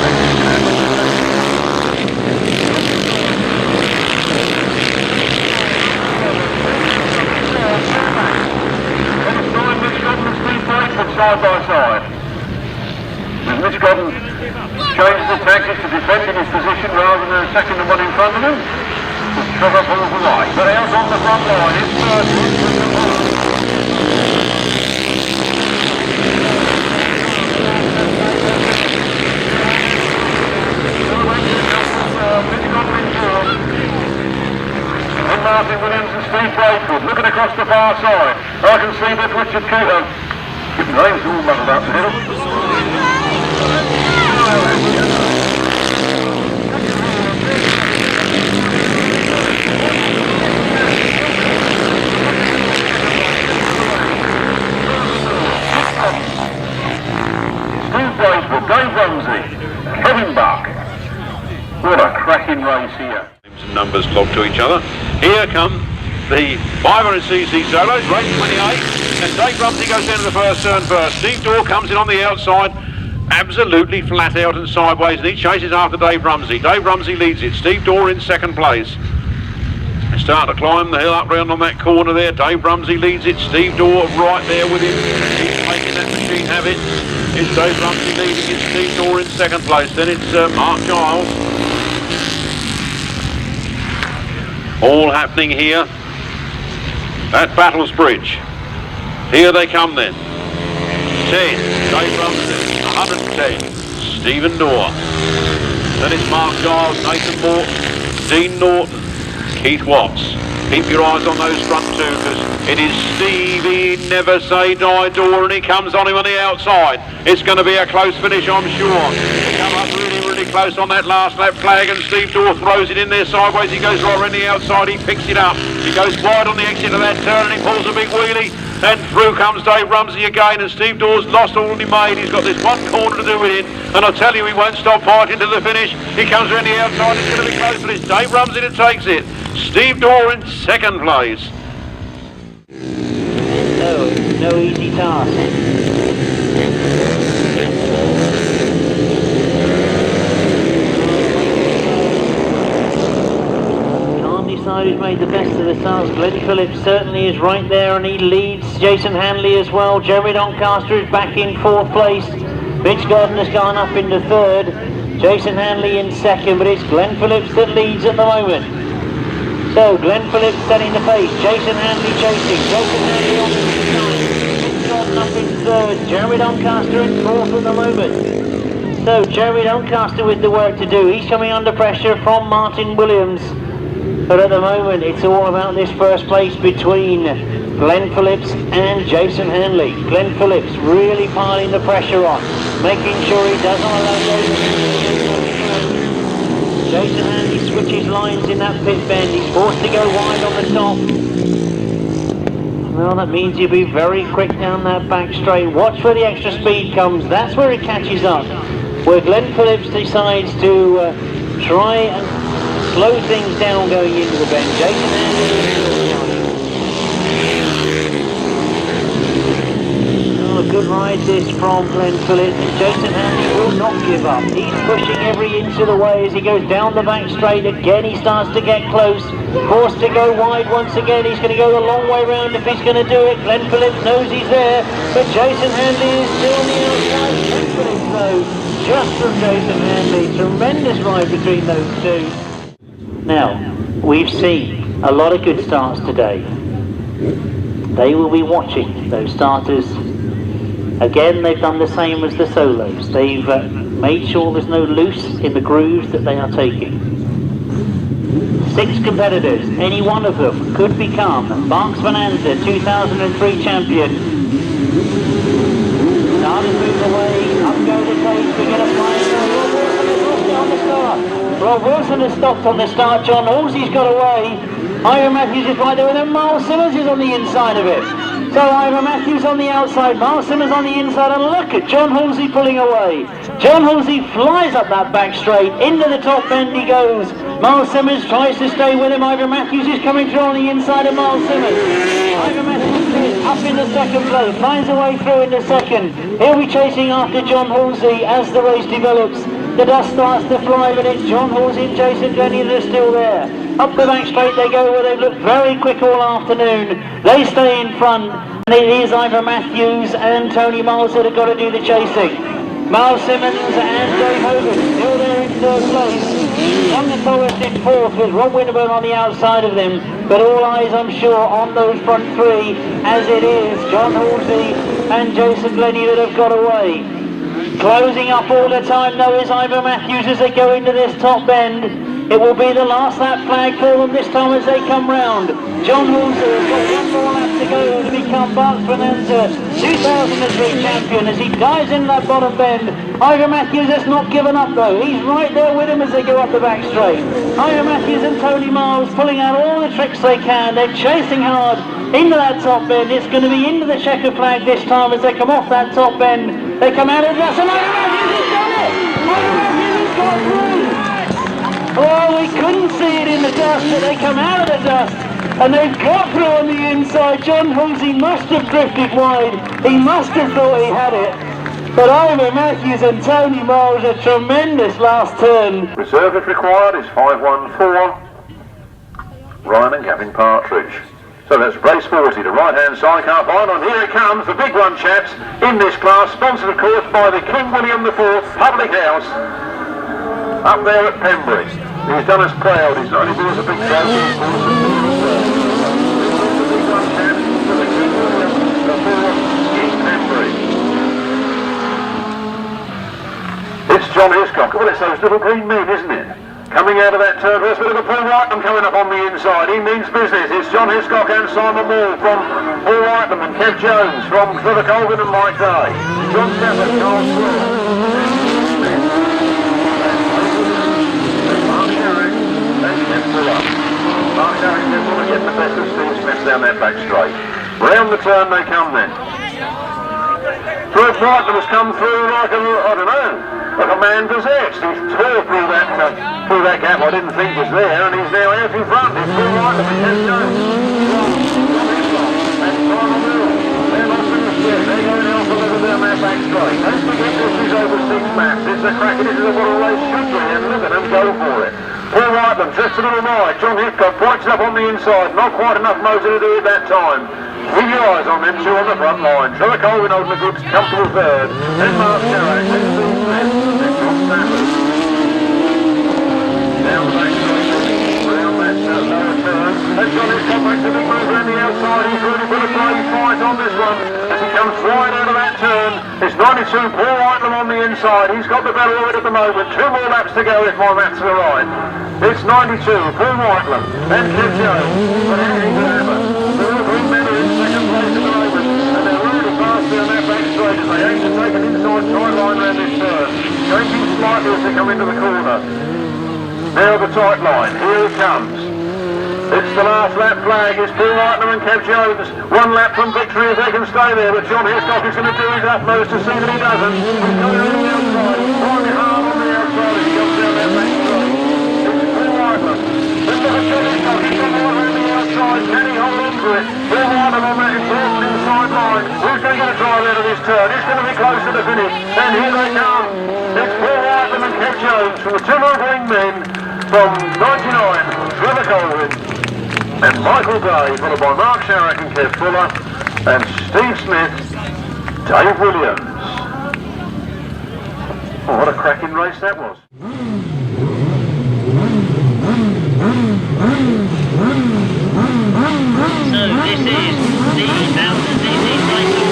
It's time Mitch Godden and Steve Brakewood side by side. With Mitch Godden changes the tactics to defending his position rather than attacking the one in front of him. Trevor pulls the right, but out on the front line, it's first. And Martin Williams and Steve Brakewood looking across the far side. I can see that Richard Cooter. Getting names all muddled up the middle. Steve Brakewood, Dave Rumsey, Kevin Buck. What a cracking race here. Numbers clogged to each other. Here come the 500cc solos, race 28, and Dave Rumsey goes down to the first turn first. Steve Dorr comes in on the outside, absolutely flat out and sideways, and he chases after Dave Rumsey. Dave Rumsey leads it, Steve Dorr in second place. They start to climb the hill up round on that corner there. Dave Rumsey leads it, Steve Dorr right there with him. He's making that machine have it. It's Dave Rumsey leading, it's Steve Dorr in second place. Then it's Mark Giles. All happening here at Battles Bridge. Here they come then. 10, Dave Rumsey. 110, Stephen Dorr. Then it's Mark Giles, Nathan Morton, Dean Norton, Keith Watts. Keep your eyes on those front two, because it is Stevie Never Say Die Dorr, and he comes on him on the outside. It's going to be a close finish, I'm sure. They come up really, really close on that last lap flag, and Steve Dorr throws it in there sideways. He goes right around the outside, he picks it up. He goes wide on the exit of that turn, and he pulls a big wheelie. And through comes Dave Rumsey again, and Steve Dorr's lost all he made. He's got this one corner to do with it, and I tell you, he won't stop fighting to the finish. He comes around the outside, it's going to be close, but it's Dave Rumsey that takes it. Steve Dorr in second place. No easy task. decide who's made the best of the starts. Glenn Phillips certainly is right there and he leads Jason Hanley as well. Jeremy Doncaster is back in 4th place. Mitch Gardner's gone up into 3rd. Jason Hanley in 2nd, but it's Glenn Phillips that leads at the moment. So Glenn Phillips setting the pace. Jason Hanley chasing. Jason Hanley on the inside. Mitch Gardner up in 3rd. Jeremy Doncaster in 4th at the moment. So Jeremy Doncaster with the work to do. He's coming under pressure from Martin Williams. But at the moment it's all about this first place between Glenn Phillips and Jason Hanley. Glenn Phillips really piling the pressure on, making sure he doesn't allow Jason Hanley switches lines in that pit bend. He's forced to go wide on the top. Well, that means he'll be very quick down that back straight. Watch where the extra speed comes. That's where it catches up. Where Glenn Phillips decides to try and slow things down going into the bend. Jason Hanley. Oh, a good ride this from Glenn Phillips. Jason Hanley will not give up. He's pushing every inch of the way as he goes down the back straight. Again, he starts to get close. Forced to go wide once again. He's going to go the long way round if he's going to do it. Glenn Phillips knows he's there, but Jason Hanley is still on the outside. Glenn Phillips knows. Just from Jason Hanley, tremendous ride between those two. Now, we've seen a lot of good starts today. They will be watching those starters. Again, they've done the same as the solos. They've made sure there's no loose in the grooves that they are taking. 6 competitors, any one of them could become Marks Bonanza 2003 champion. Starters move away, up go the pace, we get a flying. Rob Wilson has stopped on the start. John Halsey's got away. Ira Matthews is right there with him. Miles Simmons is on the inside of it. So Ira Matthews on the outside, Miles Simmons on the inside, and look at John Halsey pulling away. John Halsey flies up that back straight, into the top bend he goes. Miles Simmons tries to stay with him. Ira Matthews is coming through on the inside of Miles Simmons. Ira Matthews is up in the 2nd place, finds a way through in the 2nd. He'll be chasing after John Halsey as the race develops. The dust starts to fly, but it's John Halsey and Jason Glennie that are still there. Up the back straight they go, where they've looked very quick all afternoon. They stay in front, and it is Ira Matthews and Tony Miles that have got to do the chasing. Miles Simmons and Dave Hogan still there in 3rd place. On the forest in 4th with Rob Winterburn on the outside of them, but all eyes I'm sure on those front 3 as it is John Halsey and Jason Glennie that have got away. Closing up all the time though is Ira Matthews as they go into this top bend. It will be the last lap flag for them this time as they come round. John Halsey has got one more lap to go to become Marks Bonanza 2003 champion as he dives in that bottom bend. Ira Matthews has not given up though. He's right there with him as they go up the back straight. Ira Matthews and Tony Miles pulling out all the tricks they can. They're chasing hard into that top bend. It's going to be into the checker flag this time as they come off that top bend. They come out of the dust and Ira Matthews has done it! Ira Matthews has got through! Oh, we couldn't see it in the dust, but they come out of the dust and they've got through on the inside. John Halsey must have drifted wide. He must have thought he had it. But Ira Matthews and Tony Miles, a tremendous last turn. Reserve if required is 514. Ryan and Gavin Partridge. So that's race 40, the right-hand side, car behind on. Here it comes, the big one, chaps, in this class, sponsored of course by the King William IV Public House up there at Pembury. He's done us proud. He's not only brought us a big trophy, he's brought us a big one, chaps, for the King William IV in Pembury. It's John Hiscock. Well, it's those little green men, isn't it? Coming out of that turn, there's a bit of a Paul Whiteman coming up on the inside. He means business. It's John Hiscock and Simon Wall from Paul Whiteman and Kev Jones from Trevor Colvin and Mike Day. John Stafford, Carl Square. Mark Sherrick and Kev Fuller. Mark Sherrick and Kev Fuller getting the best of Steve Smith down that back straight. Round the turn they come then. Trevor Whiteman has come through like a, I don't know, like a man possessed. He's tore through that gap I didn't think was there, and he's now out in front. He's still right to Kev Jones. And Simon Wall. They're not finished yet. They're going out to deliver down that back straight. Don't forget this is over 6 laps. It's a cracker. This is what a race should be, and look at them go for it. Paul Whiteland just a little wide. John Heathcock points up on the inside. Not quite enough motor to do it that time. Keep your eyes on them two on the front line. Trevor Colvin holding a good comfortable third. Then Mark Sherrack, then Steve Smith, then John Sanders. Down the back straight, round that lower turn. And John Heathcock makes a big move around the outside. He's really put a play fight on this one. As he comes right out of that turn. It's 92, Paul Whiteland on the inside. He's got the better of it at the moment. 2 more laps to go if my maths are right. It's 92, Paul Whiteland, then Kev Jones. But anything can happen. The Green men are in second place at the moment, and they're really fast down that back straight as they aim to take an inside tight line round this turn. Changing slightly as they come into the corner. Now the tight line, here it comes. It's the last lap flag, it's Paul Whiteland and Kev Jones. 1 lap from victory if they can stay there, but John Hiscock is going to do his utmost to see that he doesn't. He's going on the outside, he's driving hard on the outside as he comes down that back straight. It's Paul Whiteland. Then look at John Hiscock, he's got right around the outside, can he hold on to it? Paul Whiteland on that important inside line. Who's going to get a drive out of this turn? It's going to be close to the finish, and here they come. It's Paul Whiteland and Kev Jones from the 2 moving men from 99, Trevor Colvin. And Michael Day, followed by Mark Sherrack and Kev Fuller, and Steve Smith, Dave Williams. Oh, what a cracking race that was. So this is the 1000cc cycle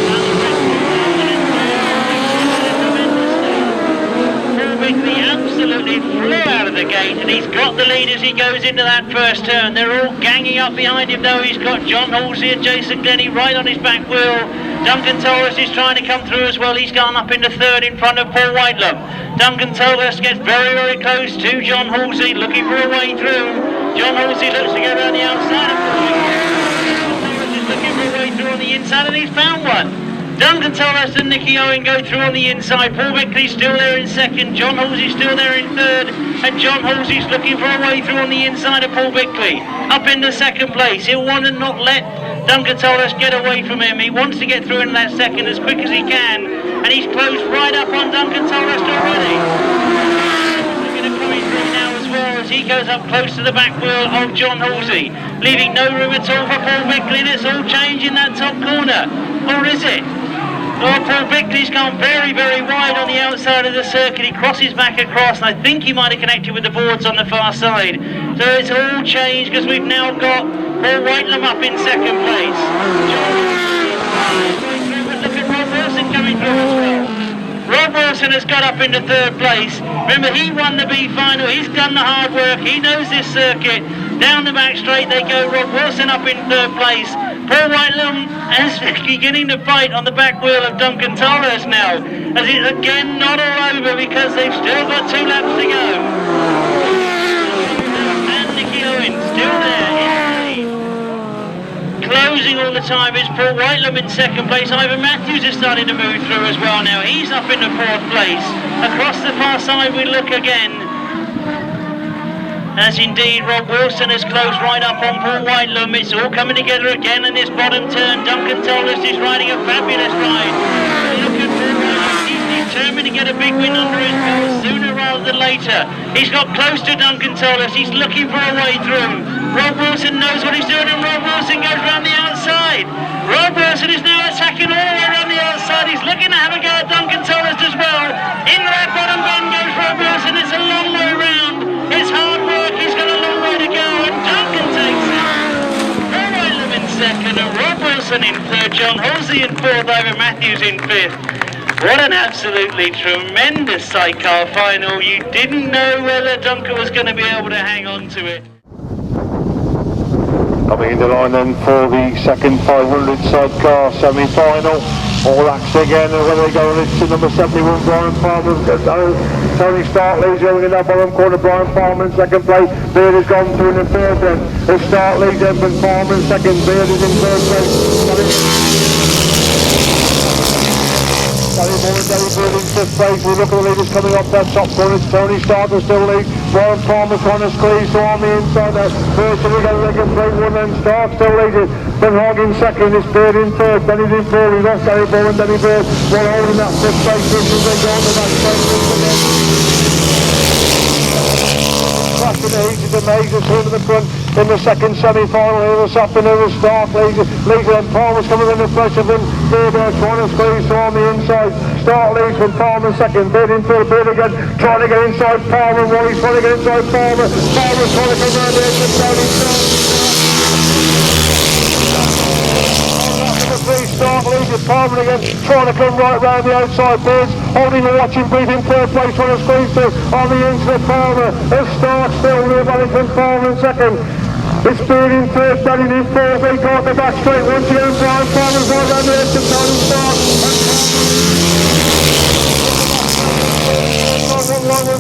He absolutely flew out of the gate, and he's got the lead as he goes into that first turn. They're all ganging up behind him though. He's got John Halsey and Jason Glennie right on his back wheel. Duncan Torres is trying to come through as well. He's gone up into third in front of Paul Whiteland. Duncan Torres gets very, very close to John Halsey, looking for a way through. John Halsey looks to go around the outside of Paul Whiteland. Torres is looking for a way through on the inside, and he's found one. Duncan Torres and Nicky Owen go through on the inside. Paul Bickley's still there in second. John Halsey's still there in third. And John Halsey's looking for a way through on the inside of Paul Bickley. Up into second place. He'll want to not let Duncan Torres get away from him. He wants to get through into that second as quick as he can. And he's closed right up on Duncan Torres already. Looking at coming through now as well as he goes up close to the back wheel of John Halsey. Leaving no room at all for Paul Bickley. And it's all change in that top corner. Or is it? Oh, Paul Bickley's gone very, very wide on the outside of the circuit. He crosses back across, and I think he might have connected with the boards on the far side. So it's all changed because we've now got Paul Whiteland up in second place. But look at Rob Wilson coming through as well. Rob Wilson has got up into third place. Remember, he won the B final. He's done the hard work. He knows this circuit. Down the back straight they go. Rob Wilson up in third place. Paul Whiteland is beginning to fight on the back wheel of Duncan Torres now, as it's again not all over because they've still got 2 laps to go. And Nicky Owen still there in the lead. Closing all the time is Paul Whiteland in second place. Ivan Matthews is starting to move through as well now. He's up in the 4th place. Across the far side we look again. As indeed Rob Wilson has closed right up on Paul Whiteland. It's all coming together again in this bottom turn. Duncan Torres is riding a fabulous ride. Look at Paul Whiteland. He's determined to get a big win under his belt sooner rather than later. He's got close to Duncan Torres. He's looking for a way through. Rob Wilson knows what he's doing, and Rob Wilson goes around the outside. Rob Wilson is now attacking all the way around the outside. He's looking to have a go at Duncan Torres as well. Into that bottom bend goes Rob Wilson. It's a long way round. It's hard work. He's got a long way to go, and Duncan takes it. Paul Whiteland in second, and Rob Wilson in third. John Halsey in fourth. Ivan Matthews in fifth. What an absolutely tremendous sidecar final. You didn't know whether Duncan was going to be able to hang on to it. Coming into line then for the second 500 sidecar semi-final. All laps again, and when they go on to number 71, Brian Palmer. Tony Stark leads going in that bottom corner. Brian Palmer in second place. Beard has gone through in the third then. If Stark leads then, but Palmer in second. Beard is in third place. David Beard in fifth place. We look at the leaders coming up that top corner. Tony Stark will still lead. Brian Palmer trying to squeeze to on the inside there. First we go Leggett break one, then Stark still leads it. Ben Hogg in second, it's Beard in third, then he's in fourth, he's lost Gary Ball and Denny Beard. While holding that fifth place, as they go on the back straight again. back in the heat is amazing. Two to the front in the second semi-final here this afternoon with Stark leader and Palmer's coming under pressure from third there, trying to squeeze on the inside. Stark leads from Palmer second, bid in third, bid again, trying to get inside Palmer, Wally's trying to get inside Palmer, Palmer's trying to come around the edge of Stark leads with Palmer again, trying to come right round the outside birds, holding the watching brief in third place, trying to squeeze through on the inside Palmer, as Stark still running from Palmer in second. It's Beard in third, Danny in fourth, they got the back straight once again, Brian Palmer's right round the edge of Tony Stark.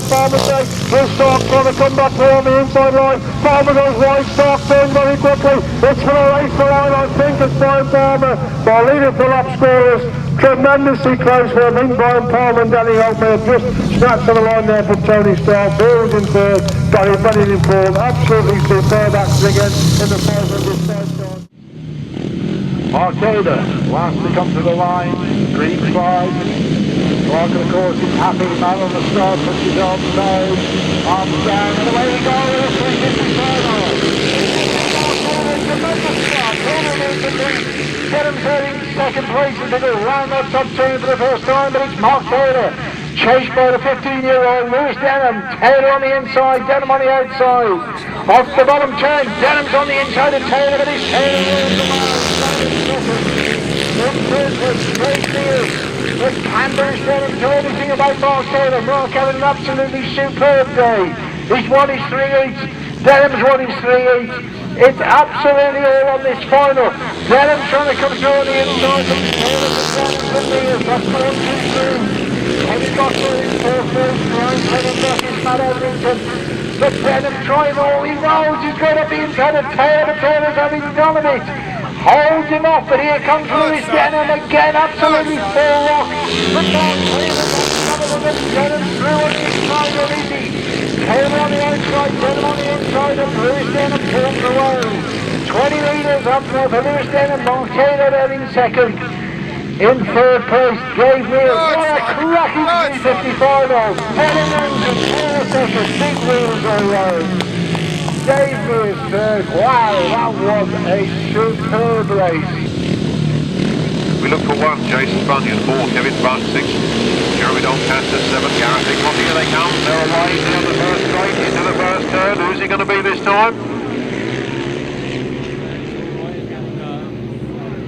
Palmer takes, will Stark trying to come back on the inside line, Palmer goes wide, Stark turns very quickly, it's for a race for line, I think it's Brian Palmer, but I'll leave it for lap scorers, tremendously close for I think Brian Palmer and Danny Hope may have just snatched on the line there from Tony Stark, Beard in third, Danny Bennett in fourth, absolutely superb action again in the 500 side time. Arcada, last to come to the line, green flag. Clark, of course, is happy, man on the start, pushes on, nose, arms down, and away we go with a 350 final. Tremendous start, Dedham's heading second place as they go round that top turn for the first time, but it's Mark Taylor, chased by the 15-year-old Lewis Denham, Taylor on the inside, Denham on the outside. Off the bottom turn, Denham's on the inside of Taylor, but it's Taylor rules the mark. In third was Craig Sears. With Canberra's Denham to everything about Mark Taylor. Mark had an absolutely superb day. He's won his 3-8. Denham's won his 3-8. It's absolutely all on this final. Denham's trying to come through on the inside from Taylor to Denham to Mears. That's 1-2-3. Heavy Gosler in fourth place. Ryan Clendenberg is Matt Edrington. But Denham trying all he knows. He's going up the inside of Taylor. Taylor's having done of it. Holds him off, but here comes Lewis Denham again, absolutely full lock. But Mark Taylor on some of them, Denham through on the inside of Izzy. Taylor on the outside, Denham on the inside, and Lewis Denham pulls away. 20 metres up there for Lewis Denham, Mark Taylor there in second. In third place, Dave Mears. What a cracking 350 final. Denham and Taylor second, big wheels all round. Dave Mears third. Wow, that was a superb race. We look for 1, Jason Bunyan, 4, Kevin Buck, 6, Jeremy Doncaster, 7, Gareth Hickman. Here they come, they're away down the first straight, into the first turn. Who's he going to be this time?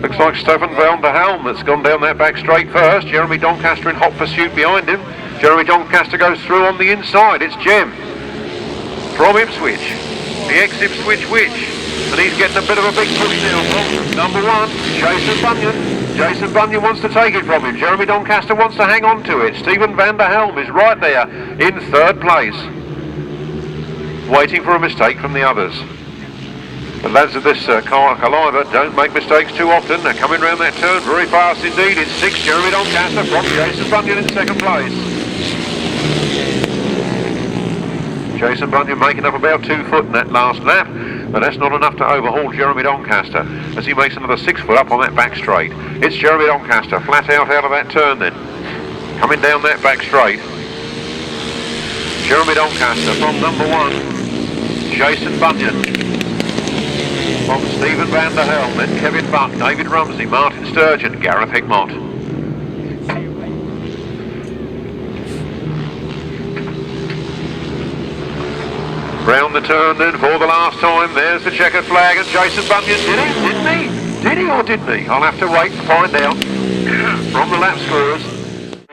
Looks like Stefan van der Helm that's gone down that back straight first. Jeremy Doncaster in hot pursuit behind him. Jeremy Doncaster goes through on the inside. It's Jem from Ipswich. The ex-Ipswich Witch, and he's getting a bit of a big push now from number 1, Jason Bunyan. Jason Bunyan wants to take it from him. Jeremy Doncaster wants to hang on to it. Stephen van der Helm is right there in third place, waiting for a mistake from the others. The lads of this car, Collier, don't make mistakes too often. They're coming round that turn very fast indeed. It's 6, Jeremy Doncaster from Jason Bunyan in second place. Jason Bunyan making up about 2 foot in that last lap, but that's not enough to overhaul Jeremy Doncaster as he makes another 6 foot up on that back straight. It's Jeremy Doncaster flat out of that turn then, coming down that back straight. Jeremy Doncaster from number 1, Jason Bunyan, from Stephen van der Helm, then Kevin Buck, David Rumsey, Martin Sturgeon, Gareth Hickmott. Round the turn then for the last time. There's the checkered flag, and Jason Bunyan did he? Didn't he? Did he or didn't he? I'll have to wait and find out from the lap scorers.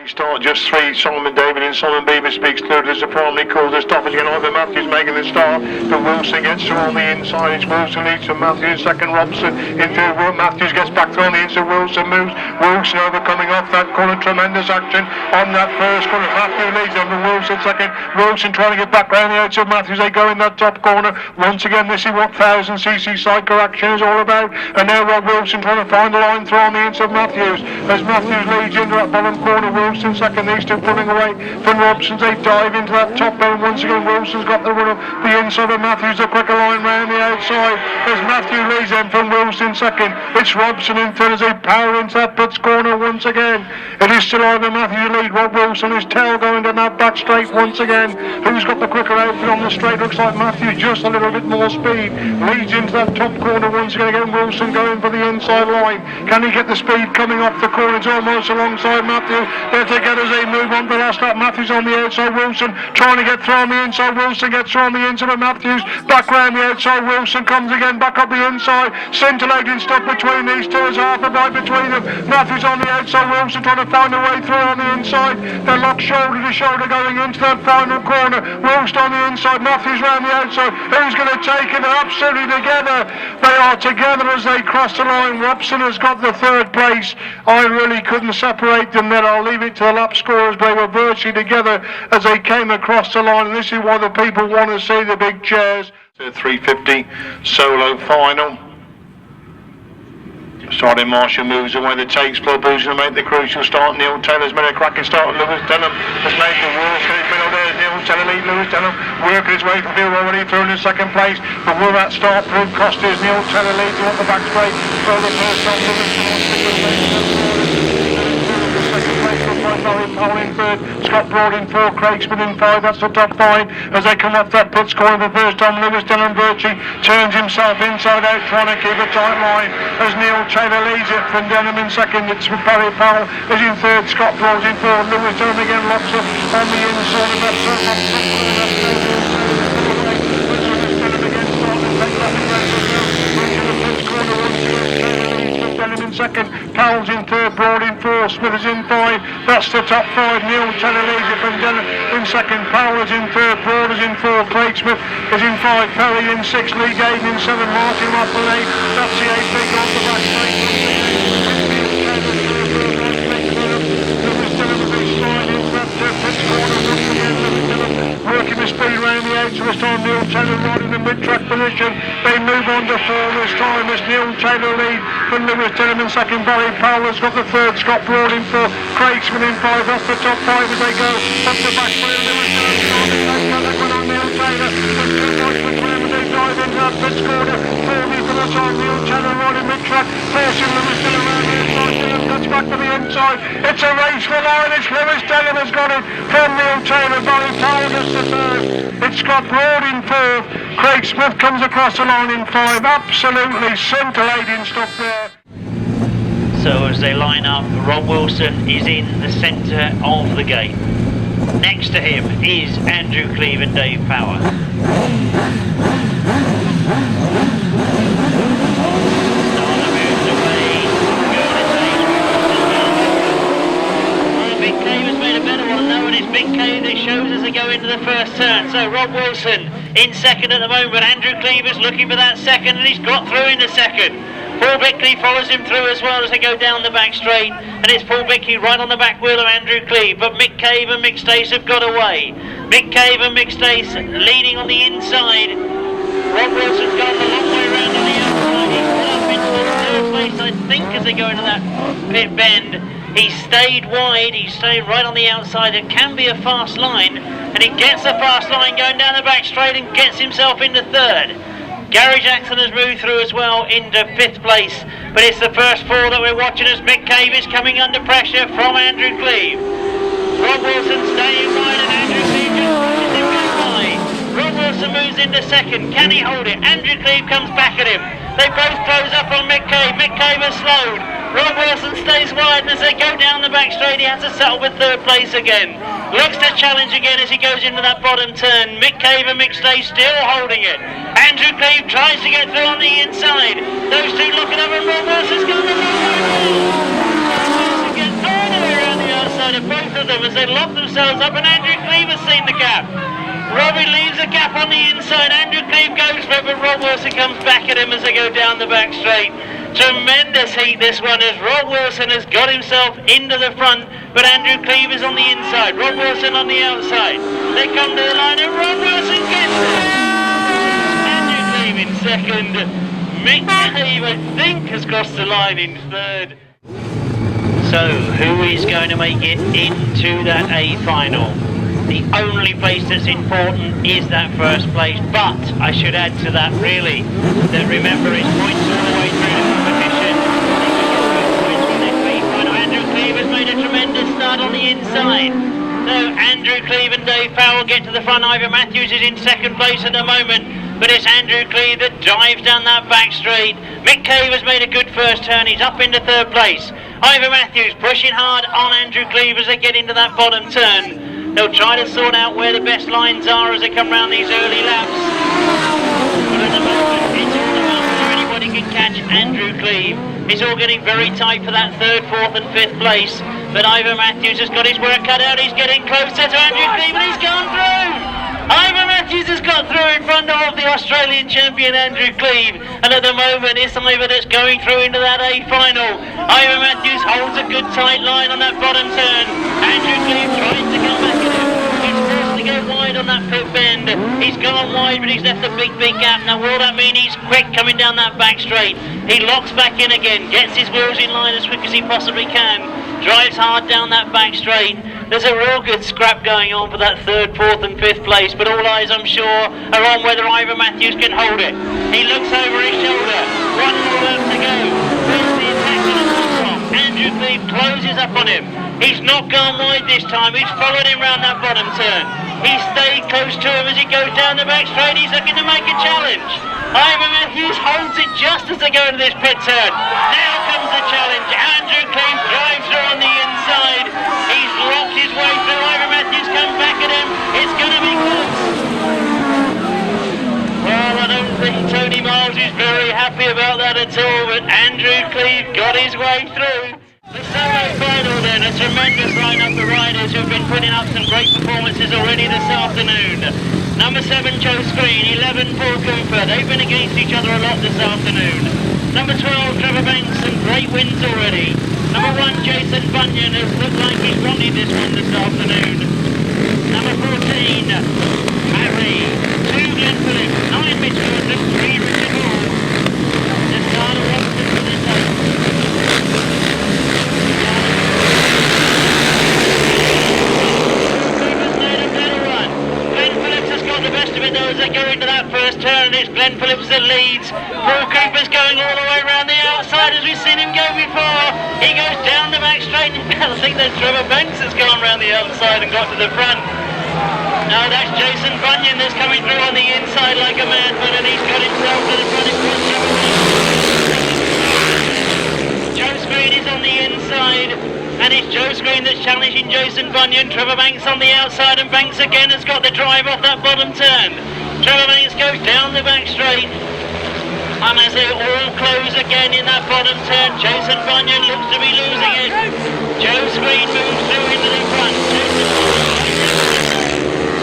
Start just 3, Solomon David and Solomon Beaver speaks third as the primary call. The stoppage again, Ivan Matthews making the start, but Wilson gets through on the inside. It's Wilson leads from Matthews, second Robson in third. Matthews gets back through on the inside. Wilson moves. Wilson overcoming off that corner. Tremendous action on that first corner. Matthews leads over Wilson second. Wilson trying to get back round the outside. Matthews, they go in that top corner. Once again, this is what 1000cc cycle action is all about. And now Rob Wilson trying to find the line through on the inside. Matthews, as Matthews leads into that bottom corner. Wilson first and second. These two pulling away from Robson's. They dive into that top end once again. Wilson's got the run up the inside of Matthews. A quicker line round the outside as Matthew leads them from Wilson second. It's Robson in third as they power into that pits corner once again. It is still either Matthew lead. Rob Wilson is tail going down that back straight once again. Who's got the quicker outfit on the straight? Looks like Matthew, just a little bit more speed. Leads into that top corner once again. Again Wilson going for the inside line. Can he get the speed coming off the corner? It's almost alongside Matthew. They're together as they move on to the last lap. Matthews on the outside. Wilson trying to get through on the inside. Wilson gets through on the inside of Matthews. Back round the outside. Wilson comes again back up the inside. Scintillating stuff between these two. There's half a bite between them. Matthews on the outside. Wilson trying to find a way through on the inside. They're locked shoulder to shoulder going into that final corner. Wilson on the inside. Matthews round the outside. Who's going to take it? They're absolutely together. They are together as they cross the line. Robson has got the third place. I really couldn't separate them there. I'll leave it to the lap scorers, but they were virtually together as they came across the line, and this is why the people want to see the big chairs. The 350 solo final. Sergeant Marshall moves away the takes. Paul Boo's going to make the crucial start. Neil Taylor's made a cracking start. Lewis Denham has made the walk in his middle there. Neil Taylor lead. Lewis Denham working his way from field already through in the second place. But will that start prove costly as Neil Taylor leads on the back straight? So the first time Lewis Powell in third, Scott Broad in four, Craig Smith in five. That's the top five as they come off that pit score for the first time. Lewis Denham Birchie turns himself inside out trying to keep a tight line as Neil Taylor leads it from Denham in second. It's Barry Powell is in third, Scott Broad's in fourth. Lewis Denham again locks it on the inside of that in second, Powell's in third, Broad in fourth, Smith is in five. That's the top five. Neil Taylor leads it from Denham in second, Powell is in third, Broad is in fourth, Craig Smith is in five, Perry in six, Lee Gaden in seven, Martin Russell in eight. That's the eight big on the back straight. Working the speed around the outs this time. Neil Taylor right in the mid-track position. They move on to four this time as Neil Taylor lead from Lewis Denham in second. Barry Powell has got the third. Scott Broad in fourth. Craig Smith in five. That's the top five as they go up the back straight. Lewis Denham starting on Neil Taylor. There's 2 points between them as they drive into that pits corner. 40 for the time. Neil Taylor right in mid-track. Forcing Lewis Denham around the inside. Denham cuts back to the inside. It's a race for line. It's Lewis Denham has got it from Neil Taylor. Barry Powell gets the third. It's Scott Broad in fourth. Craig Smith comes across the line in five. Absolutely scintillating stuff there. So as they line up, Rob Wilson is in the centre of the gate. Next to him is Andrew Cleve and Dave Power. Big Cave has made a better one though, and it's Big Cave that shows as they go into the first turn. So Rob Wilson in second at the moment. Andrew Cleve is looking for that second, and he's got through in the second. Paul Bickley follows him through as well as they go down the back straight, and it's Paul Bickley right on the back wheel of Andrew Cleve. But Mick Cave and Mick Stace have got away. Mick Cave and Mick Stace leading on the inside. Rob Wilson's gone a long way round on the outside. He's put up into the third place, I think, as they go into that pit bend. He stayed wide, he stayed right on the outside. It can be a fast line, and he gets a fast line going down the back straight and gets himself into third. Gary Jackson has moved through as well into fifth place, but it's the first four that we're watching as Mick Cave is coming under pressure from Andrew Cleve. Rob Wilson staying wide and Andrew Cleve just pushes him back by. Rob Wilson moves into second. Can he hold it? Andrew Cleve comes back at him. They both close up on Mick Cave. Mick Cave has slowed. Rob Wilson stays wide, and as they go down the back straight, he has to settle with third place again. Looks to challenge again as he goes into that bottom turn. Mick Cave and Mick Stay still holding it. Andrew Cleve tries to get through on the inside. Those two looking over, and Rob Wilson's going the long way round. Rob Wilson gets all the way around the outside of both of them as they lock themselves up, and Andrew Cleve has seen the gap. Robbie leaves a gap on the inside. Andrew Cleve goes for it, but Rob Wilson comes back at him as they go down the back straight. Tremendous heat this one as Rob Wilson has got himself into the front, but Andrew Cleve is on the inside. Rob Wilson on the outside. They come to the line and Rob Wilson gets it. Andrew Cleve in second. Mick Cave, I think, has crossed the line in third. So, who is going to make it into that A final? The only place that's important is that first place, but I should add to that really, that remember it's points all the way through the competition. Andrew Cleve has made a tremendous start on the inside. So Andrew Cleve and Dave Powell get to the front. Ivor Matthews is in second place at the moment, but it's Andrew Cleve that dives down that back straight. Mick Cave has made a good first turn, he's up into third place. Ivor Matthews pushing hard on Andrew Cleve as they get into that bottom turn. They'll try to sort out where the best lines are as they come round these early laps. But at the moment, it's all about whether anybody can catch Andrew Cleve. It's all getting very tight for that third, fourth and fifth place. But Ivor Matthews has got his work cut out. He's getting closer to Andrew Cleve and he's gone through! Ivor Matthews has got through in front of the Australian champion Andrew Cleve, and at the moment it's Ivor that's going through into that A final. Ivor Matthews holds a good tight line on that bottom turn. Andrew Cleve tries to come back at him. He's forced to go wide on that pit bend. He's gone wide, but he's left a big gap. Now will that mean he's quick coming down that back straight? He locks back in again, gets his wheels in line as quick as he possibly can, drives hard down that back straight. There's a real good scrap going on for that third, fourth and fifth place, but all eyes, I'm sure, are on whether Ivor Matthews can hold it. He looks over his shoulder. One more lap to go. Where's the attack going to come from? Andrew Cleve closes up on him. He's not gone wide this time. He's followed him round that bottom turn. He stayed close to him as he goes down the back straight. He's looking to make a challenge. Ivor Matthews holds it just as they go into this pit turn. Now comes the challenge. Andrew Cleve drives through on the inside. He's locked his way through. Ivor Matthews comes back at him. It's going to be close. Well, I don't think Tony Miles is very happy about that at all, but Andrew Cleve got his way through. The solo final then, a tremendous lineup of riders who've been putting up some great performances already this afternoon. Number 7, Joe Screen, 11, Paul Cooper. They've been against each other a lot this afternoon. Number 12, Trevor Banks, some great wins already. Number 1, Jason Bunyan, has looked like he's running this one this afternoon. Number 14, Matt Reed. 2, Glenn Phillips. 9, Mitch Wilson. 3, Richard Hall. The start of Robinson for this time. The best of it though as they go into that first turn, and it's Glenn Phillips that leads. Paul Cooper's going all the way around the outside as we've seen him go before. He goes down the back straight, and I think there's Trevor Banks that's gone around the outside and got to the front. No, that's Jason Bunyan that's coming through on the inside like a madman, and he's got himself to the front in front of Trevor Banks. Joe Screen is on the inside. And it's Joe Screen that's challenging Jason Bunyan. Trevor Banks on the outside, and Banks again has got the drive off that bottom turn. Trevor Banks goes down the back straight. And as they all close again in that bottom turn, Jason Bunyan looks to be losing it. Joe Screen moves through into the front.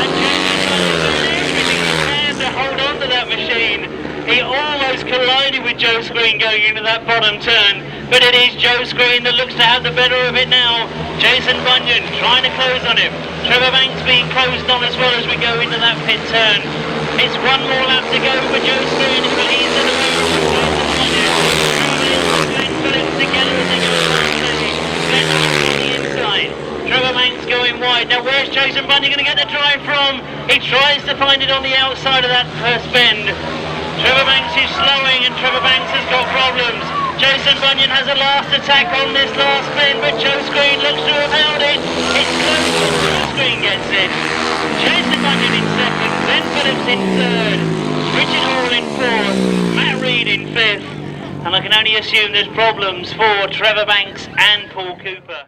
And Jason Bunyan does everything he can to hold on to that machine. He almost collided with Joe Screen going into that bottom turn. But it is Joe Screen that looks to have the better of it now. Jason Bunyan trying to close on him. Trevor Banks being closed on as well as we go into that pit turn. It's one more lap to go for Joe Screen, but he's in the move. Glenn Phillips together as they go Glenn Phillips on the inside. Trevor Banks going wide. Now where's Jason Bunyan going to get the drive from? He tries to find it on the outside of that first bend. Trevor Banks is slowing, and Trevor Banks has got problems. Jason Bunyan has a last attack on this last bend, but Joe Screen looks to have held it. It's close, but Joe Screen gets it. Jason Bunyan in second, Glenn Phillips in third, Richard Hall in fourth, Matt Reed in fifth, and I can only assume there's problems for Trevor Banks and Paul Cooper.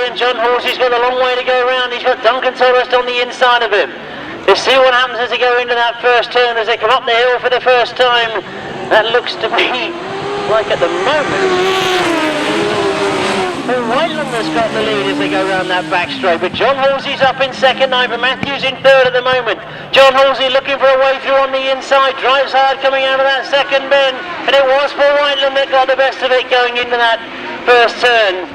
And John Horsey's got a long way to go around. He's got Duncan Tolhurst on the inside of him. Let's see what happens as they go into that first turn, as they come up the hill for the first time. That looks to me like at the moment Whiteland has got the lead as they go around that back straight, but John Halsey's up in second, Ivor Matthews in third at the moment. John Halsey looking for a way through on the inside, drives hard coming out of that second bend, and it was Paul Whiteland that got the best of it going into that first turn.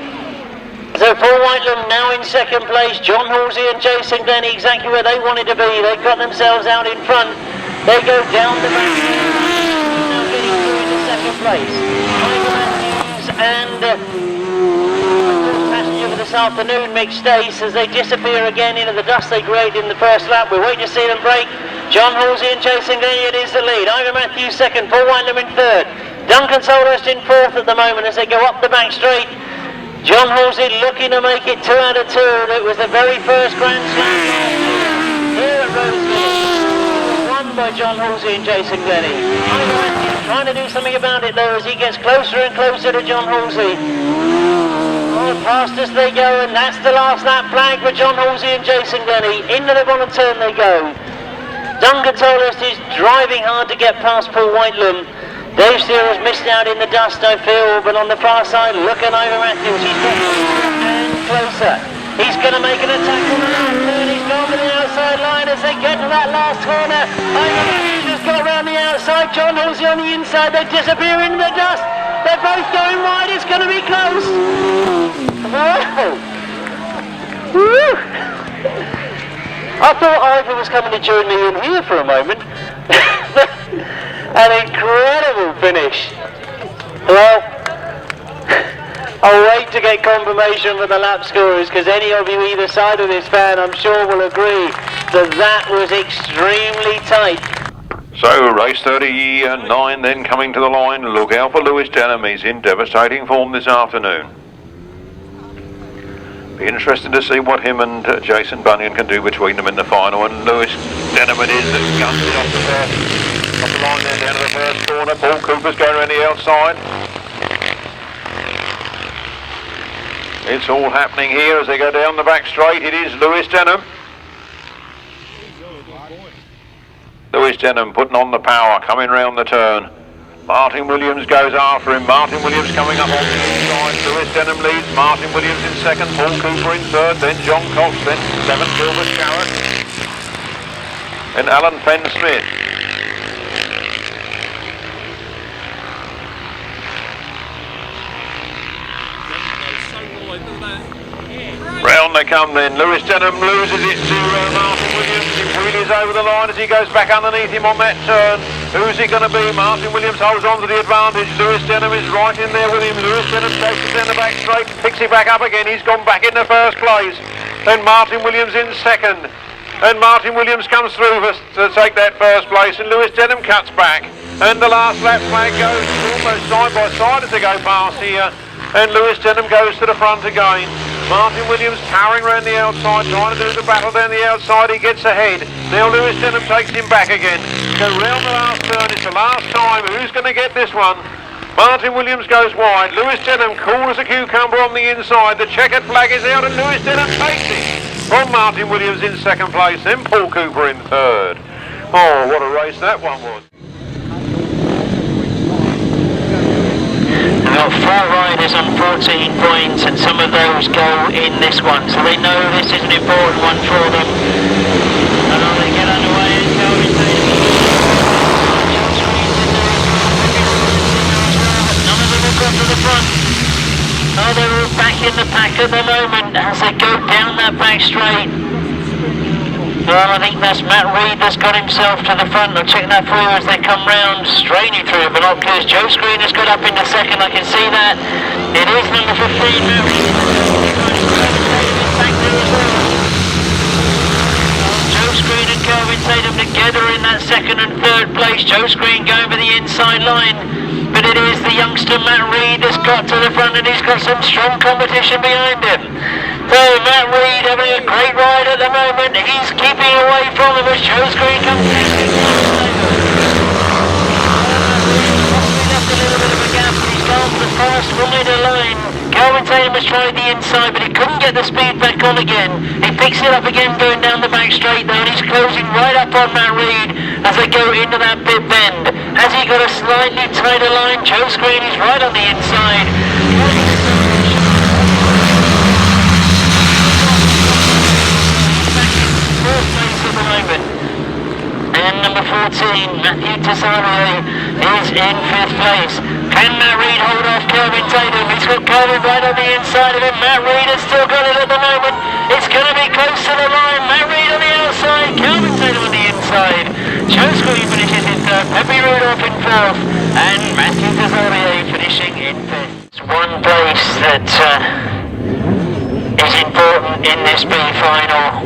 So Paul Whiteland now in second place, John Halsey and Jason Glennie exactly where they wanted to be. They got themselves out in front. They go down the back now getting through into second place. Ivor Matthews and passenger for this afternoon, Mick Stace, as they disappear again into the dust they created in the first lap. We're waiting to see them break. John Halsey and Jason Glennie, it is the lead. Ivor Matthews second, Paul Whiteland in third. Duncan Solhurst in fourth at the moment as they go up the back straight. John Halsey looking to make it 2 out of 2. It was the very first Grand Slam here at Roseville. Won by John Halsey and Jason Glennie. Ivor Matthews trying to do something about it though as he gets closer and closer to John Halsey. Oh, fast as they go, and that's the last lap flag for John Halsey and Jason Glennie. Into the bottom turn they go. Duncan Solhurst is driving hard to get past Paul Whiteland. Dave Steele has missed out in the dust, I feel, but on the far side, look at Ivor Matthews. He's got closer and closer. He's going to make an attack on the last turn. He's gone for the outside line as they get to that last corner. Ivor Matthews has got around the outside. John Halsey on the inside. They disappear into the dust. They're both going wide. It's going to be close. Wow. Woo. I thought Ivor was coming to join me in here for a moment. An incredible finish. Well, I'll wait to get confirmation for the lap scorers, because any of you either side of this fan I'm sure will agree that was extremely tight. So race 39 then coming to the line. Look out for Lewis Denham. He's in devastating form this afternoon. Be interested to see what him and Jason Bunyan can do between them in the final. And Lewis Denham it is that guns it off the line there down to the first corner. Paul Cooper's going around the outside. It's all happening here as they go down the back straight. It is Lewis Denham. Lewis Denham putting on the power, coming round the turn. Martin Williams goes after him. Martin Williams coming up on the inside. Lewis Denham leads. Martin Williams in second. Paul Cooper in third. Then John Cox. Then 7 Gilbert Sharrett. Then Alan Fenn-Smith. Round they come then. Lewis Denham loses it to Martin Williams. He wheelies over the line as he goes back underneath him on that turn. Who's it going to be? Martin Williams holds on to the advantage. Lewis Denham is right in there with him. Lewis Denham takes it down the back straight, picks it back up again. He's gone back in the first place. Then Martin Williams in second. And Martin Williams comes through to take that first place. And Lewis Denham cuts back. And the last lap flag goes almost side by side as they go past here. And Lewis Denham goes to the front again. Martin Williams powering around the outside, trying to do the battle down the outside. He gets ahead. Now Lewis Denham takes him back again. Go round the last turn. It's the last time. Who's going to get this one? Martin Williams goes wide. Lewis Denham cool as a cucumber on the inside. The checkered flag is out and Lewis Denham takes it from Martin Williams in second place. Then Paul Cooper in third. Oh, what a race that one was. We've got 4 riders on 14 points and some of those go in this one, so they know this is an important one for them. And on they get underway and go into none of them have got to the front. Oh, they're all back in the pack at the moment as they go down that back straight. Well, I think that's Matt Reed that's got himself to the front. I'll check that for you as they come round, straining through binoculars. Joe Screen has got up into second, I can see that. It is number 15, Matt Reed. Joe Screen and Kelvin Tatum together in that second and third place. Joe Screen going for the inside line. But it is the youngster Matt Reed that's got to the front and he's got some strong competition behind him. So Matt Reed having a great ride at the moment. He's keeping away from him as Joe Screen comes in. Left a little bit of a gap. He's gone for the fast wider line. Calvin Tatum has tried the inside but he couldn't get the speed back on again. He picks it up again going down the back straight though and he's closing right up on Matt Reed as they go into that pit bend. Has he got a slightly tighter line? Joe Screen is right on the inside. Fourth place at the moment. And number 14, Matthew Tesario, is in 5th place. Can Matt Reed hold off Kelvin Tatum? He's got Kelvin right on the inside of him. Matt Reed has still got it at the moment. It's going to be close to the line. Matt Reed on the outside. Kelvin Tatum on the inside. Joe Squee finishes in third. Pepe Rudolph in fourth. And Matthew Desorier finishing in fifth. It's one place that is important in this B final.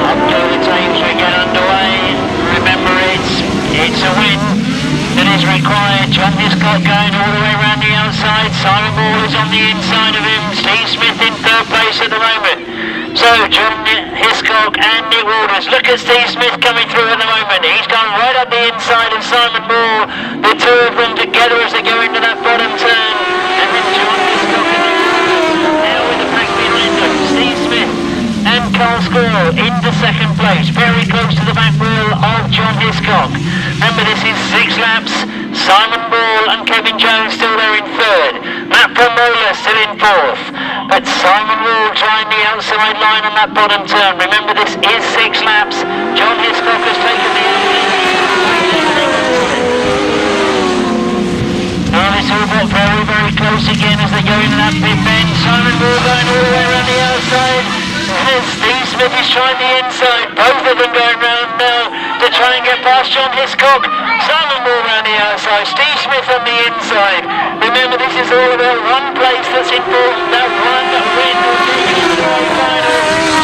Up go the tapes, we get underway. Remember, it's a win that is required. John Hiscock going all the way around the outside. Simon Ball is on the inside of him. Steve Smith in third place at the moment. So John Hiscock and Nick Waters. Look at Steve Smith coming through at the moment. He's gone right up the inside of Simon Ball. The two of them together as they go into that bottom turn. And then John Hiscock now with the pack behind them. Steve Smith and Carl Squirrel into second place. Very close to the back wheel of John Hiscock. Remember, this is 6 laps. Simon Ball and Kevin Jones still there in third. Matt Pomola still in fourth. But Simon Wall trying the outside line on that bottom turn. Remember, this is 6 laps. John Hiscock has taken the Well, it's all got very, very close again as they go into that pit bend. Simon Wall going all the way around the outside. And Steve Smith is trying the inside. Both of them going round now to try and get past John Hiscock. Simon Wall around the outside. Steve Smith on the inside. Remember, this is all about one place that's important. That one that win will take you to the final.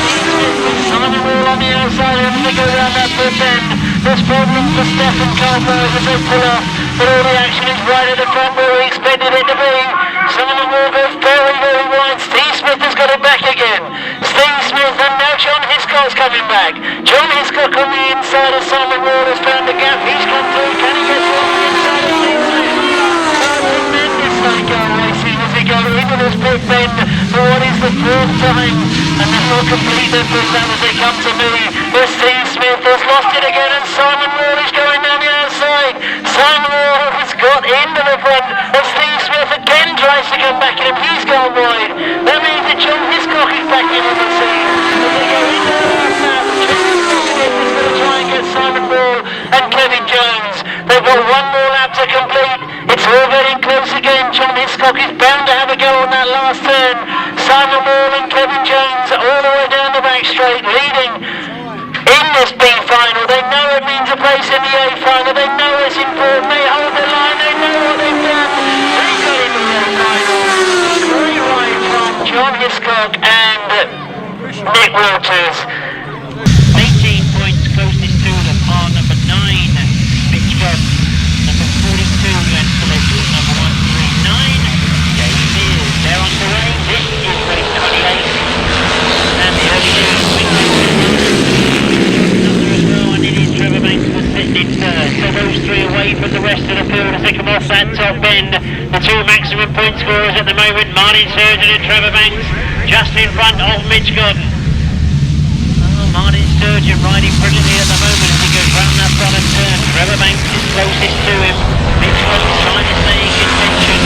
Steve Smith with Simon Wall on the outside as they go around that pit bend. There's problems for Steph and Carlberg as they pull off. But all the action is right at the front where we expected it to be. Simon Wall goes very, very wide. Steve Smith has got it back again. Steve Smith and now John Hiscock's coming back. John Hiscock on the inside of Simon Wall has found the gap. He's come through. Can he get through on the inside of Steve Smith? Tremendous go racing as they go into this pit bend for what is the 4th time. And then we'll complete their pit lap as they come to me. But Steve Smith has lost it again and Simon Wall is going down the outside. Simon Wall has got into the front and Steve Smith again tries to come back in. He's gone wide. That means that John Hiscock is back in the scene. As they go into the last lap, John Hiscock is going to try and get Simon Wall and Kevin Jones. They've got one more lap to complete. It's all getting close again. John Hiscock is bound to have a go on that last turn. Simon Wall and Kevin Jones all the way down the back straight, leading in this B final. They know it means a place in the A final. They know it's important. They hold the line. They know what they've done. They go into the A final. Great ride from John Hiscock and Nick Waters. 18 points closest to them are number 9, Mitch Gobb, number 42, Glenn Phillips, number 139, James Mears. They're on the way. This is race 28. And the early and it is Trevor Banks was sitting in third. So those 3 away from the rest of the field as they come off that top bend. The 2 maximum point scorers at the moment, Martin Sturgeon and Trevor Banks, just in front of Mitch Godden. Martin Sturgeon riding brilliantly at the moment as he goes round that bottom turn. Trevor Banks is closest to him. Mitch Godden trying to stay in contention.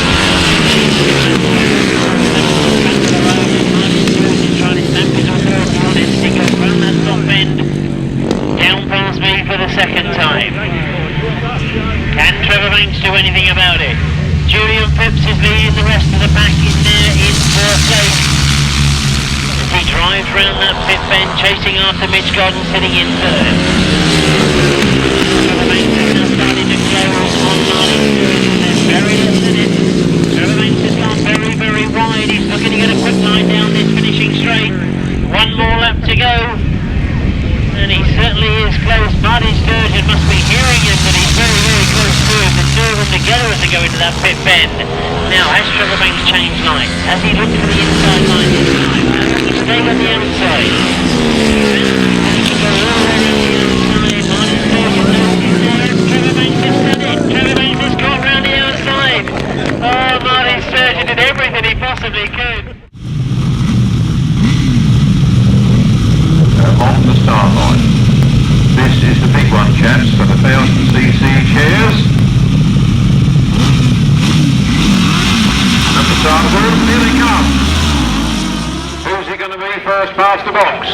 Martin Sturgeon trying to stamp his authority on it as he goes round that top bend. Down past me for the second time. Can Trevor Banks do anything about it? Julian Phipps is leading the rest of the pack in there in 4th place. He drives round that pit bend, chasing after Mitch Godden, sitting in third. Trevor Banks is now starting to close on Martin Sturgeon. There's very little in it. Trevor Banks has gone very, very wide. He's looking to get a quick line down this finishing straight. One more lap to go. And he certainly is close. Martin Sturgeon must be hearing him, but he's very, very close to him. The 2 of them together as they go into that pit bend. Now, has Trevor Banks changed lines? Has he looked for the inside line this time? Has he stayed on the outside? He can go all the way around the outside. Martin Sturgeon knows he's there. Trevor Banks has done it. Trevor Banks has got round the outside. Oh, Martin Sturgeon did everything he possibly could. On the start line. This is the big one, chaps, for the 1000cc chairs. And the start of all, here they come. past the box.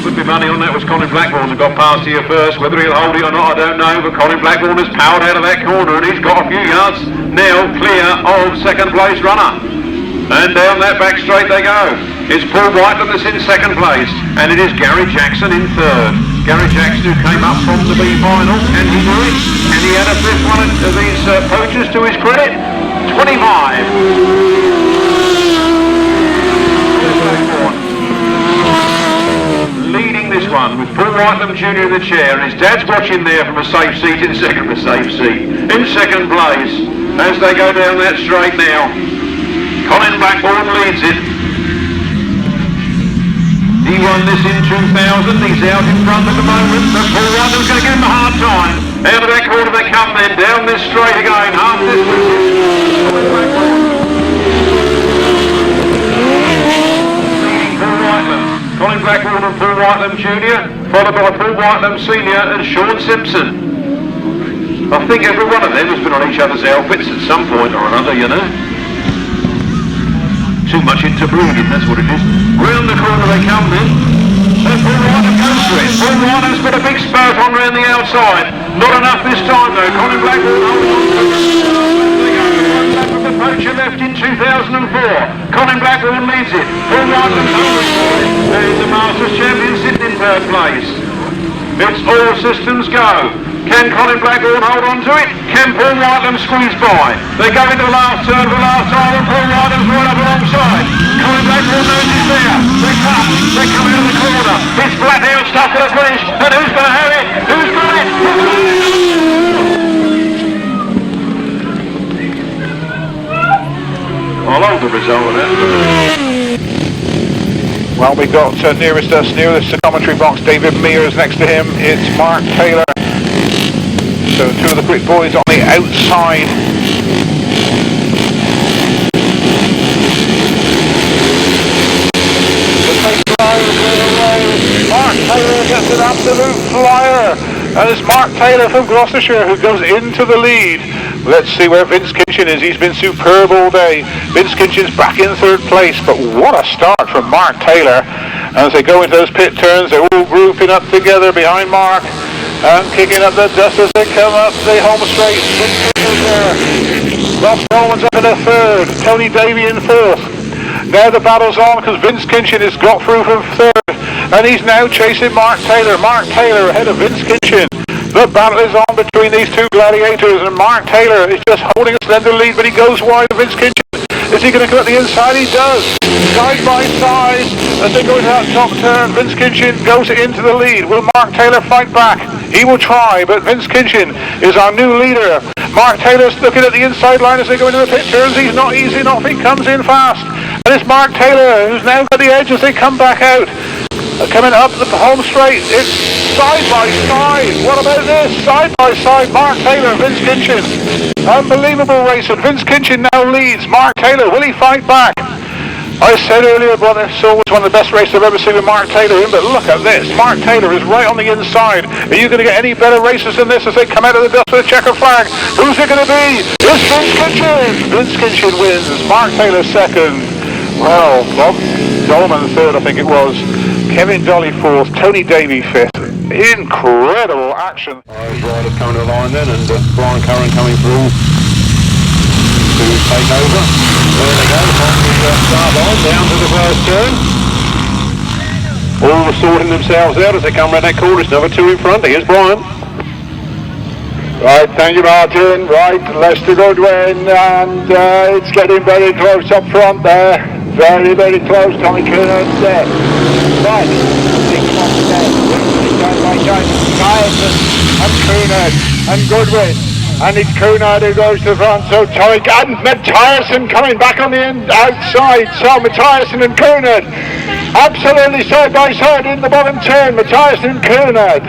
Could be money on that. Was Colin Blackburn that got past here first. Whether he'll hold it or not, I don't know, but Colin Blackburn has powered out of that corner and he's got a few yards now clear of second place runner. And down that back straight they go. It's Paul Whiteland that's in second place, and it is Gary Jackson in third. Gary Jackson, who came up from the B final, and he knew it, and he had a fifth one of these poachers to his credit. 25. Leading this one with Paul Whiteland Jr. in the chair, and his dad's watching there from a safe seat in second place as they go down that straight now. Colin Blackburn leads it. He won this in 2000, he's out in front at the moment, but Paul Whiteland's going to give him a hard time. Out of that corner they come then, down this straight again, half distance. Colin Blackburn. Colin Blackburn and Paul Whiteland Jr., followed by Paul Whiteland Sr. and Sean Simpson. I think every one of them has been on each other's outfits at some point or another, you know. Too much interbreeding, that's what it is. Round the corner they come then. And Paul Whiteland goes for it. Paul Whiteland's got a big spurt on round the outside. Not enough this time though. Colin Blackburn holds on to the Poacher left in 2004. Colin Blackburn leads it. Paul Whiteland holds it. There's the Masters champion sitting in third place. It's all systems go. Can Colin Blackburn hold on to it? Can Paul Whiteland squeeze by? They go into the last turn for the last time and Paul Whiteland's right up alongside. Colin Blackburn knows he's there. They come out of the corner. It's flat out stuff for the finish. And who's going to have it? Who's got it? I'll hold the result of that. Well, we've got nearest us, nearest the commentary box, David Mears next to him. It's Mark Taylor. So two of the quick boys on the outside. Mark Taylor gets an absolute flyer. And it's Mark Taylor from Gloucestershire who goes into the lead. Let's see where Vince Kinchin is. He's been superb all day. Vince Kinchin's back in third place, but what a start from Mark Taylor. As they go into those pit turns, they're all grouping up together behind Mark and kicking up the dust as they come up the home straight. Vince Kinchin's there. Ross Coleman's up in the third. Tony Davey in fourth. Now the battle's on because Vince Kinchin has got through from third and he's now chasing Mark Taylor. Mark Taylor ahead of Vince Kinchin. The battle is on between these two gladiators and Mark Taylor is just holding a slender lead, but he goes wide of Vince Kinchin. Is he going to come at the inside? He does. Side by side as they go into that top turn. Vince Kinchin goes into the lead. Will Mark Taylor fight back? He will try, but Vince Kinchin is our new leader. Mark Taylor's looking at the inside line as they go into the pit turns. He's not easy enough. He comes in fast. And it's Mark Taylor who's now got the edge as they come back out. Coming up the home straight, it's side by side. What about this? Side by side, Mark Taylor, Vince Kinchin. Unbelievable race, and Vince Kinchin now leads. Mark Taylor, will he fight back? I said earlier what I saw was one of the best races I've ever seen with Mark Taylor in, but look at this. Mark Taylor is right on the inside. Are you going to get any better races than this as they come out of the dust with a checker flag? Who's it going to be? It's Vince Kinchin. Vince Kinchin wins. Mark Taylor second. Well, Bob Dolman third, I think it was. Kevin Dolly fourth, Tony Davey fifth. Incredible action. Riders coming to the line then, and Brian Curran coming through to take over. There they go, on the start line, down to the first turn. All sorting themselves out as they come around that corner. It's number two in front. Here's Brian. Right, thank you, Martin. Right, Leicester Goodwin, and it's getting very close up front there. Very, very close. Tommy Coonard's there. Right, big one there. Tyson and Coonard and Goodwin. And it's Coonard who goes to the front. So Tommy and Mathiasen coming back on the outside. So Mathiasen and Coonard absolutely side by side in the bottom turn. Mathiasen and Coonard.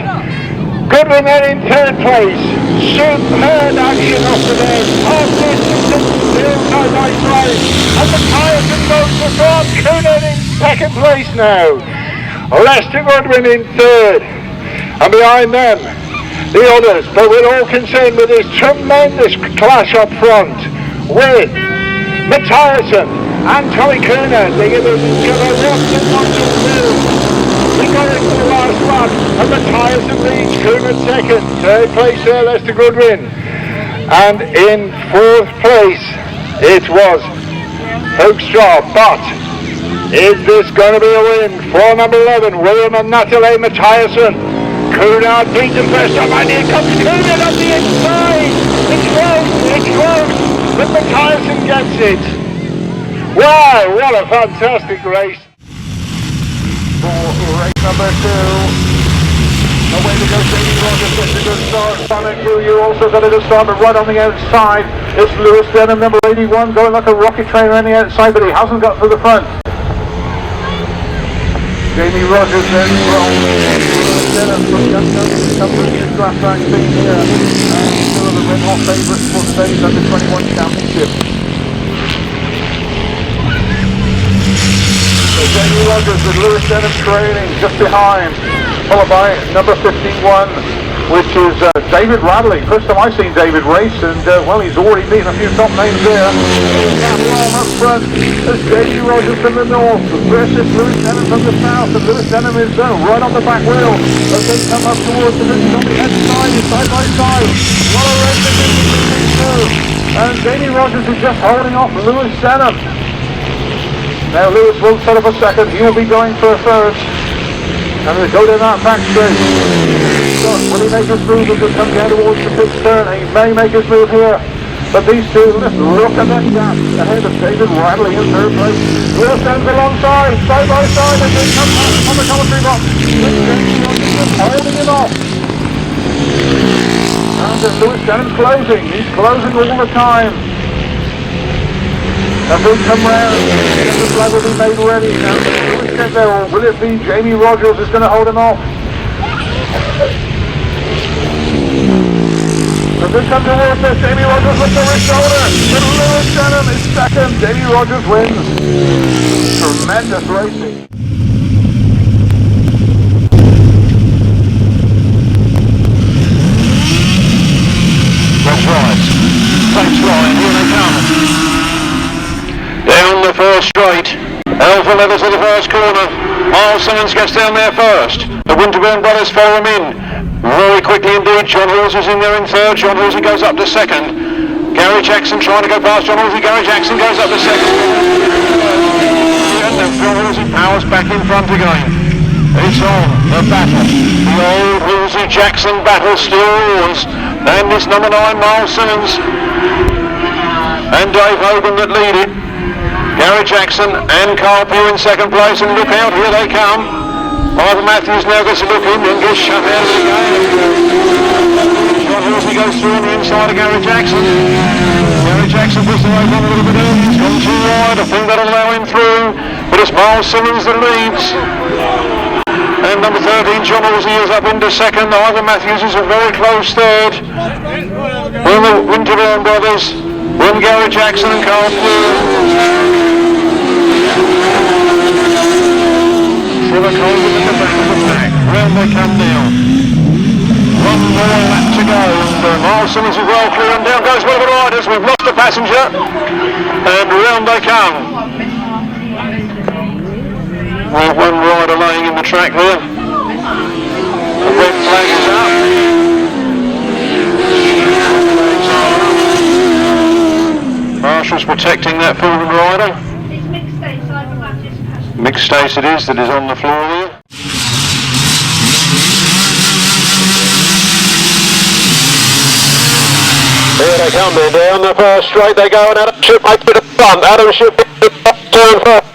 Goodwin then in third place. Superb action off the there. Half distance still side by side. And Mathiasen goes to front. Coonard in second place now. Leicester Goodwin in third. And behind them, the others. But we're all concerned with this tremendous clash up front. with Matthiasson and Tommy Cooner. They give us we got it for the last run, and Matthiasson leads, Cooner second. Third place there, Lester Goodwin. And in fourth place, it was Hoekstra. But is this going to be a win for number 11, William and Natalie Matthiasson? Cooner beat the first time, and here comes Cooner up the inside. It's close, but Matthiasson gets it. Wow, what a fantastic race. For race number 2. Away to go, Jamie Rogers gets a good start. Simon Collier also got a good start, but right on the outside, it's Lewis Denham, number 81, going like a rocket train on the outside, but he hasn't got to the front. Jamie Rogers then from Lewis Denham from Young comes with his Grasstrack team here, and still the red hot favourites for today's under-21 championship. So Jamie Rogers with Lewis Denham trailing just behind, followed by number 51, which is David Radley. First time I've seen David race, and well, he's already beaten a few top names there. Warm up front is Jamie Rogers from the north versus Lewis Denham from the south, and Lewis Denham is right on the back wheel as they come up towards the finish on the head side, side by side. What a race it is between these two. And Jamie Rogers is just holding off Lewis Denham. Now Lewis will set up a second, he will be going for a third. And we go down that back straight. So, will he make his move as we come down towards the pit turn? He may make his move here. But these two, let's look at that gap ahead of David Radley in third place. Lewis Denham alongside, side by side, as they come back on the commentary box. Just holding him off. And Lewis Denham's closing. He's closing all the time. As they come round, the flag will be made ready. Now, Lewis get there, or will it be Jamie Rogers is going to hold him off? As they come towards this, Jamie Rogers looks over his shoulder. And Lewis Denham is second. Jamie Rogers wins. Tremendous racing. That's right. Thanks, Ryan. Here they come. Down the first straight, Alpha level to the first corner. Miles Simmons gets down there first. The Winterburn brothers follow him in very quickly indeed. John Halsey's in there in third. John Halsey goes up to second. Gary Jackson trying to go past John Halsey. Gary Jackson goes up to second. And then John Halsey powers back in front again. It's on, the battle. The old Halsey-Jackson battle still rules. And it's number 9, Miles Simmons. And Dave Hogan that lead it. Gary Jackson and Carl Pugh in second place, and look out, here they come. Ivan Matthews now gets a look in and gets shut out of the game. John Halsey goes through on the inside of Gary Jackson. Gary Jackson puts the rope on a little bit early, he's gone too wide, I think that'll allow him through, but it's Miles Simmons that leads. And number 13, John Halsey is up into second. Ivan Matthews is a very close third. Well, the Winterburn brothers, when Gary Jackson and Carl Pugh. Trevor Colvin at the back of the pack. Round they come now. One more lap to go. And Miles Simmons is well clear, and down goes one of the riders. We've lost a passenger. And round they come. Well, one rider laying in the track there. The red flag is up. Marshall's protecting that fallen rider. It's mixed states, Ivan Matthews. Mixed states it is that is on the floor there. Here they come then, down the first straight they go, and Adam Ship makes it to the front. Adam Ship turn first.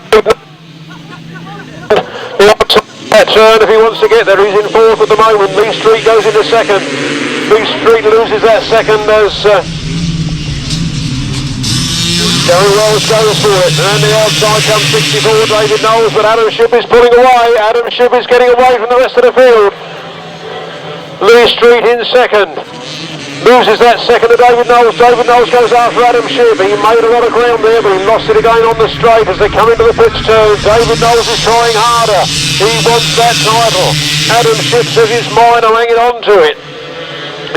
The outside that turn if he wants to get there. He's in fourth at the moment. Lee Street goes into second. Lee Street loses that second as Gary Wells goes for it, and the outside comes 64, David Knowles, but Adam Ship is pulling away. Adam Ship is getting away from the rest of the field. Lee Street in second. Loses that second to David Knowles. David Knowles goes after Adam Ship. He made a lot of ground there, but he lost it again on the straight as they come into the pits turn. David Knowles is trying harder. He wants that title. Adam Ship says it's mine, I'm hanging on to it.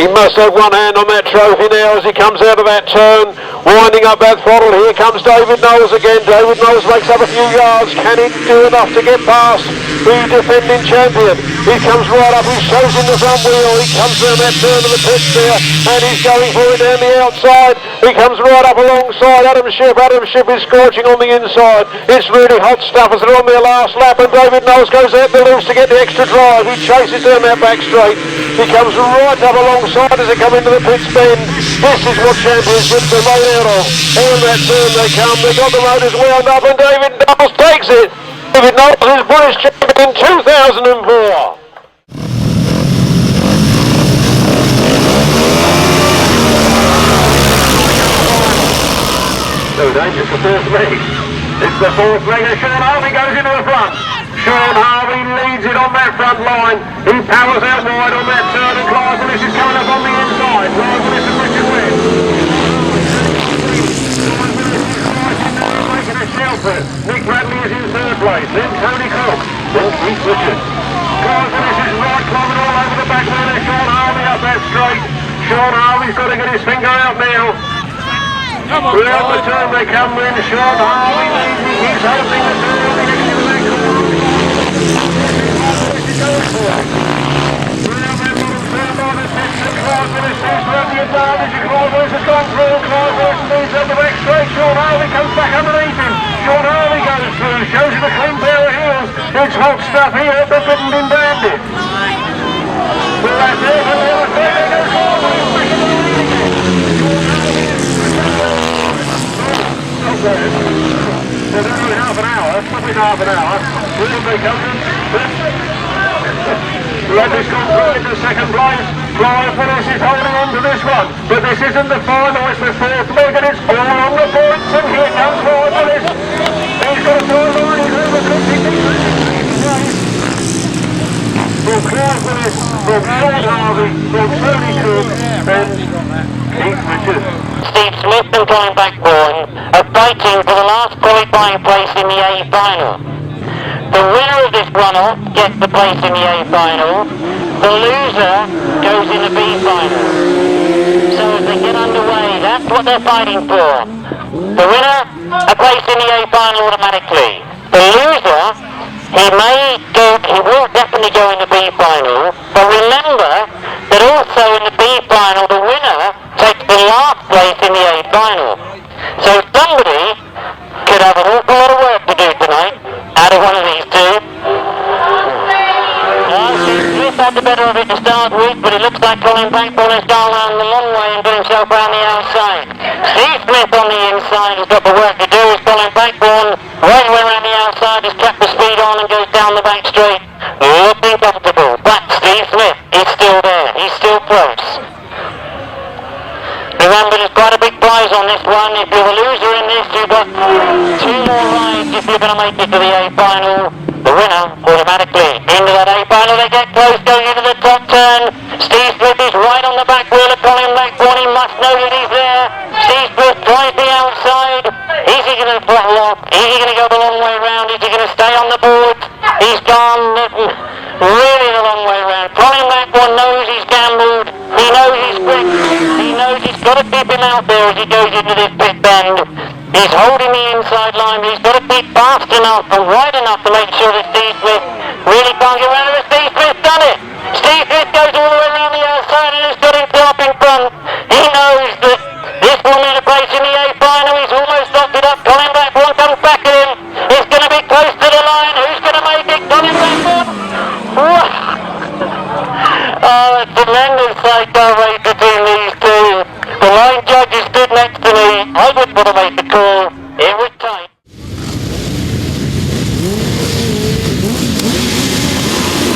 He must have one hand on that trophy now as he comes out of that turn. Winding up that throttle, here comes David Knowles again. David Knowles makes up a few yards. Can he do enough to get past the defending champion? He comes right up, he shows in the front wheel. He comes around that turn of the pits there, and he's going for it down the outside. He comes right up alongside Adam Shipp. Adam Shipp is scorching on the inside. It's really hot stuff as they're on their last lap, and David Knowles goes out the loose to get the extra drive. He chases down that back straight. He comes right up alongside as they come into the pits bend. This is what championships are made out of. On that turn they come. They got the motors wound up, and David Knowles takes it. David Knowles is British champion in 2004. No danger, it's the fourth leg. It's the fourth leg, and Sean Harvey goes into the front. Sean Harvey leads it on that front line. He powers out wide on that turn, and Clive Willis is coming up on the inside. Clive Willis and Richard Webb. Making a shout for it. Nick Bradley is in third place. Then Tony Cook. Then Keith Richards. Clive Willis is right climbing all over the back wheel. There's Sean Harvey up that straight. Sean Harvey's got to get his finger out now. Round the turn they come in, Sean Harvey leading, he's hoping the turn will be next to the back corner. Round that little turn by the pits, and Clive Willis seems to have the advantage, and Clive Willis has gone through, and Clive Willis leads up the back straight. Sean Harvey comes back underneath him. Sean Harvey goes through, shows him a clean pair of heels. It's hot stuff here at the Frittenden Bandit. Well, that's it, and the other thing, they go Clive Willis back in the lead again. Well, they're only half an hour, probably half an hour. Will they come in? Bradley's gone through into second place. Clive Willis is holding on to this one. But this isn't the final, it's the fourth leg, and it's all on the points. And here comes Clive Willis. He's got a third line, he's over 50. From Clive Willis, from Sean Harvey, from Tony Cook, and Keith Richards. Steve Smith and Colin Blackburn are fighting for the last qualifying place in the A final. The winner of this runoff gets the place in the A final. The loser goes in the B final. So as they get underway, that's what they're fighting for. The winner, a place in the A final automatically. The loser, he will definitely go in the B final. But remember that also in the B final, the winner takes the last place in the A final. So somebody could have an awful lot of work to do tonight out of one of these two. Smith had the better of it to start with, but it looks like Colin Blackburn has gone around the long way and got himself around the outside. Steve Smith on the inside has got the work to do as Colin Blackburn right away around the outside has kept the speed on and goes down the back straight. Looking comfortable, but Steve Smith is still there, he's still close. Remember, there's quite a big prize on this one. If you're the loser in this, you've got 2 more rides if you're going to make it to the A final. The winner automatically into that A final. They get close, going into the top turn. Steve Smith is right on the back wheel of Colin Blackburn. He must know that he's there. Steve Smith tries the outside. Is he going to throttle off? Is he going to go the long way round? Is he going to stay on the board? He's gone really the long way round. Colin Blackburn knows he's gambled. He knows he's quick. He knows he's got to keep him out there as he goes into this pit bend. He's holding the inside line, but he's got to be fast enough and wide enough to make sure that Steve Smith really can't get around it. Steve Smith done it! Steve Smith goes all the way around the outside and has got himself in front. He knows that this will need a place in the A final. He's almost locked it up. Colin Blackburn comes back at him. It's going to be close to the line. Who's going to make it? Colin Blackburn! Oh, a tremendous sidecar race between these two. The line judges stood next to me. I wouldn't want to make the call. It was tight.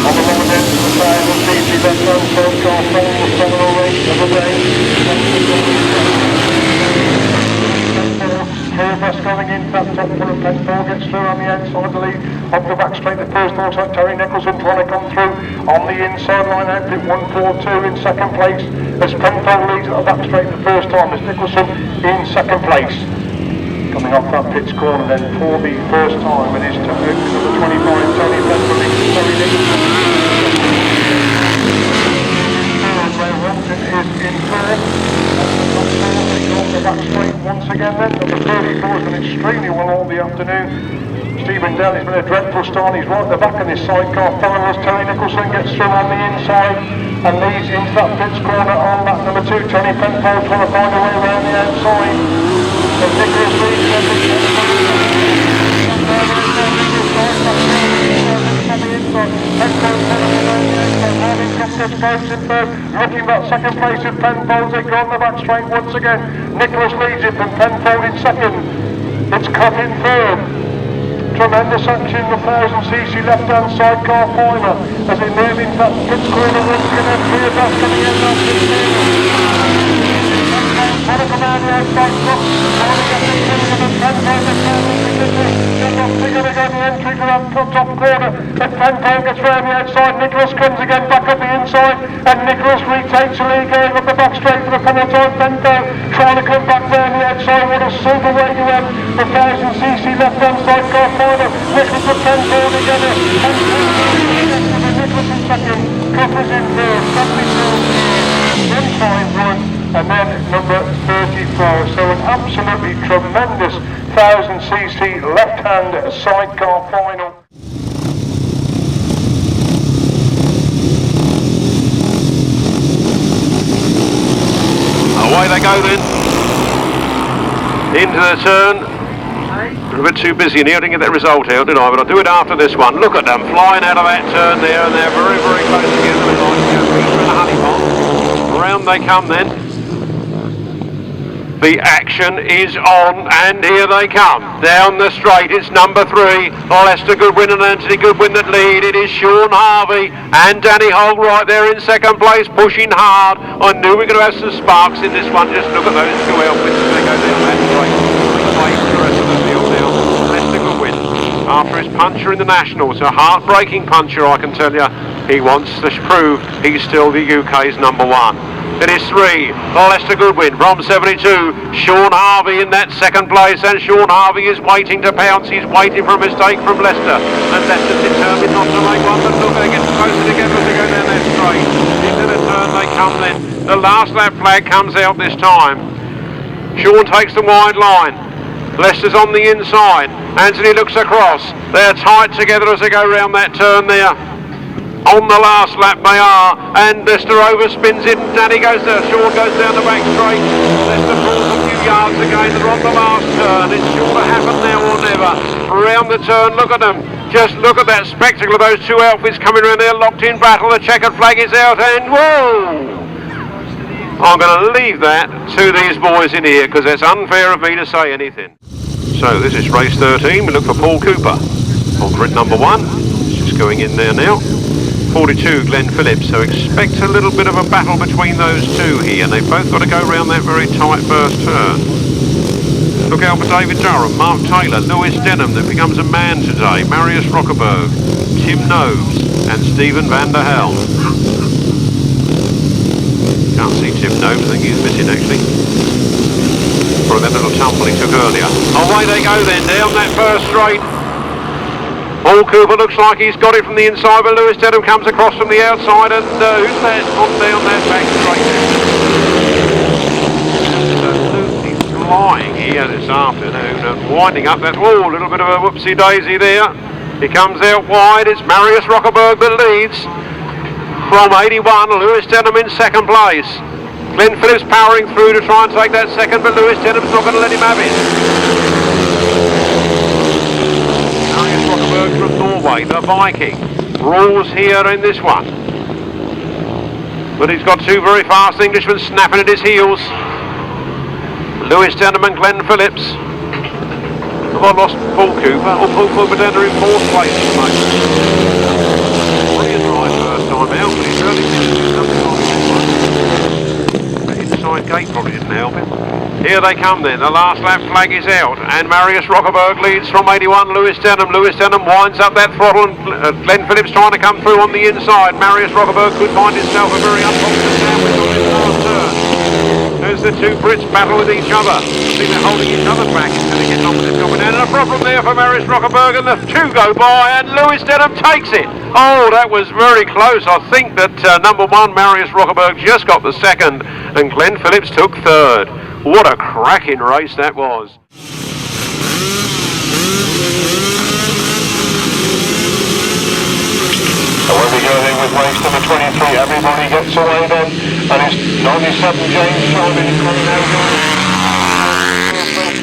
On the long end of the side, we'll see if you've got no short car from the final race of the day. Bus going in, that top full of pet 4 gets through on the outside of the lead. Up the back straight, the first looks like Terry Nicholson trying to come through. On the inside line, outfit 142 in second place. As Penfold leads at the back straight the first time, as Nicholson in second place. Coming off that pit's corner then for the first time, it is number 25, Tony Penfold, Terry Nicholson. Hamilton is in third. On the back straight once again then. Number 34 has been extremely well all the afternoon. Stephen Daly's been a dreadful start. He's right at the back of this sidecar final as Terry Nicholson gets through on the inside and leads into that pits corner on lap number 2. Tony Penfold trying to find a way around the outside. So Nicholas leads on the inside. Looking that second place with Penfold, they go on the back straight once again. Nicholas leads it from Penfold in second. It's Cock in third. Tremendous action in the 1000cc left-hand sidecar final as they move into that pits corner once again. Three of us coming in that pits corner. Come on the outside clock. Figure again the entry to that top corner. But Penfold gets round the outside. Nicholas comes again back up the inside, and Nicholas retakes the lead going up the back straight for the final time. Penfold trying to come back round the outside. What a super way to end the 1000cc left-hand sidecar final. Nicholas and Penfold together. Nicholas in second. Coppers in third. Then 5-1. And then number 34. So an absolutely tremendous 1000cc left-hand sidecar final. Away they go then. Into the turn. I'm a bit too busy in here, I didn't get that result out, did I? But I'll do it after this one. Look at them flying out of that turn there, and they're very, very close together. Around they come then. The action is on, and here they come. Down the straight, it's number 3. Lester Goodwin and Anthony Goodwin that lead. It is Sean Harvey and Danny Holt right there in second place, pushing hard. I knew we were going to have some sparks in this one. Just look at those two outfits as they go down that straight. The rest of the field now. Lester Goodwin, after his puncher in the Nationals, a heartbreaking puncher, I can tell you. He wants to prove he's still the UK's number 1. It is 3, Lester Goodwin from 72, Sean Harvey in that second place, and Sean Harvey is waiting to pounce. He's waiting for a mistake from Lester, and Lester's determined not to make one, but look, they get closer together as they go down that straight. Into the turn they come then. The last lap flag comes out this time. Sean takes the wide line. Lester's on the inside. Anthony looks across. They're tight together as they go round that turn there. On the last lap they are, and Lester overspins it, and Danny goes there, Sean goes down the back straight. Lester pulls a few yards again, they're on the last turn. It's sure to happen now or never. Around the turn, look at them. Just look at that spectacle of those two outfits coming around there, locked in battle. The checkered flag is out, and whoa! I'm going to leave that to these boys in here, because it's unfair of me to say anything. So this is race 13, we look for Paul Cooper on grid number 1. Just going in there now. 42 Glenn Phillips, so expect a little bit of a battle between those two here. They've both got to go around that very tight first turn. Look out for David Durham, Mark Taylor, Lewis Denham that becomes a man today, Marius Rockerberg, Tim Noves and Stephen van der Helm. Can't see Tim Noves, I think he's missing actually. For that little tumble he took earlier. Away they go then, down that first straight. Paul Cooper looks like he's got it from the inside, but Lewis Denham comes across from the outside, and who's that on down that back straight? Absolutely flying here this afternoon, and winding up that, oh, a little bit of a whoopsie daisy there. He comes out wide, it's Marius Rockerberg that leads. From 81, Lewis Denham in second place. Glenn Phillips powering through to try and take that second, but Lewis Denham's not going to let him have it. From Norway, the Viking, rules here in this one. But he's got two very fast Englishmen snapping at his heels. Lewis Denham and Glenn Phillips. Have I lost Paul Cooper? Or Paul Cooper down there in 4th place at the moment. Brilliant ride first time out, but he's really finished something on this one. The inside gate probably didn't help him. Here they come then, the last lap flag is out, and Marius Rockerberg leads from 81, Lewis Denham. Lewis Denham winds up that throttle, and Glenn Phillips trying to come through on the inside. Marius Rockerberg could find himself a very unfortunate sandwich on this last turn. as the two Brits battle with each other. I think they're holding each other back until they get on with the coming down. And a problem there for Marius Rockerberg, and the two go by, and Lewis Dedham takes it. Oh, that was very close. I think that number one, Marius Rockerberg, just got the second, and Glenn Phillips took third. What a cracking race that was. When we go in with race number 23, everybody gets away then, and it's 97 James Sharman coming out.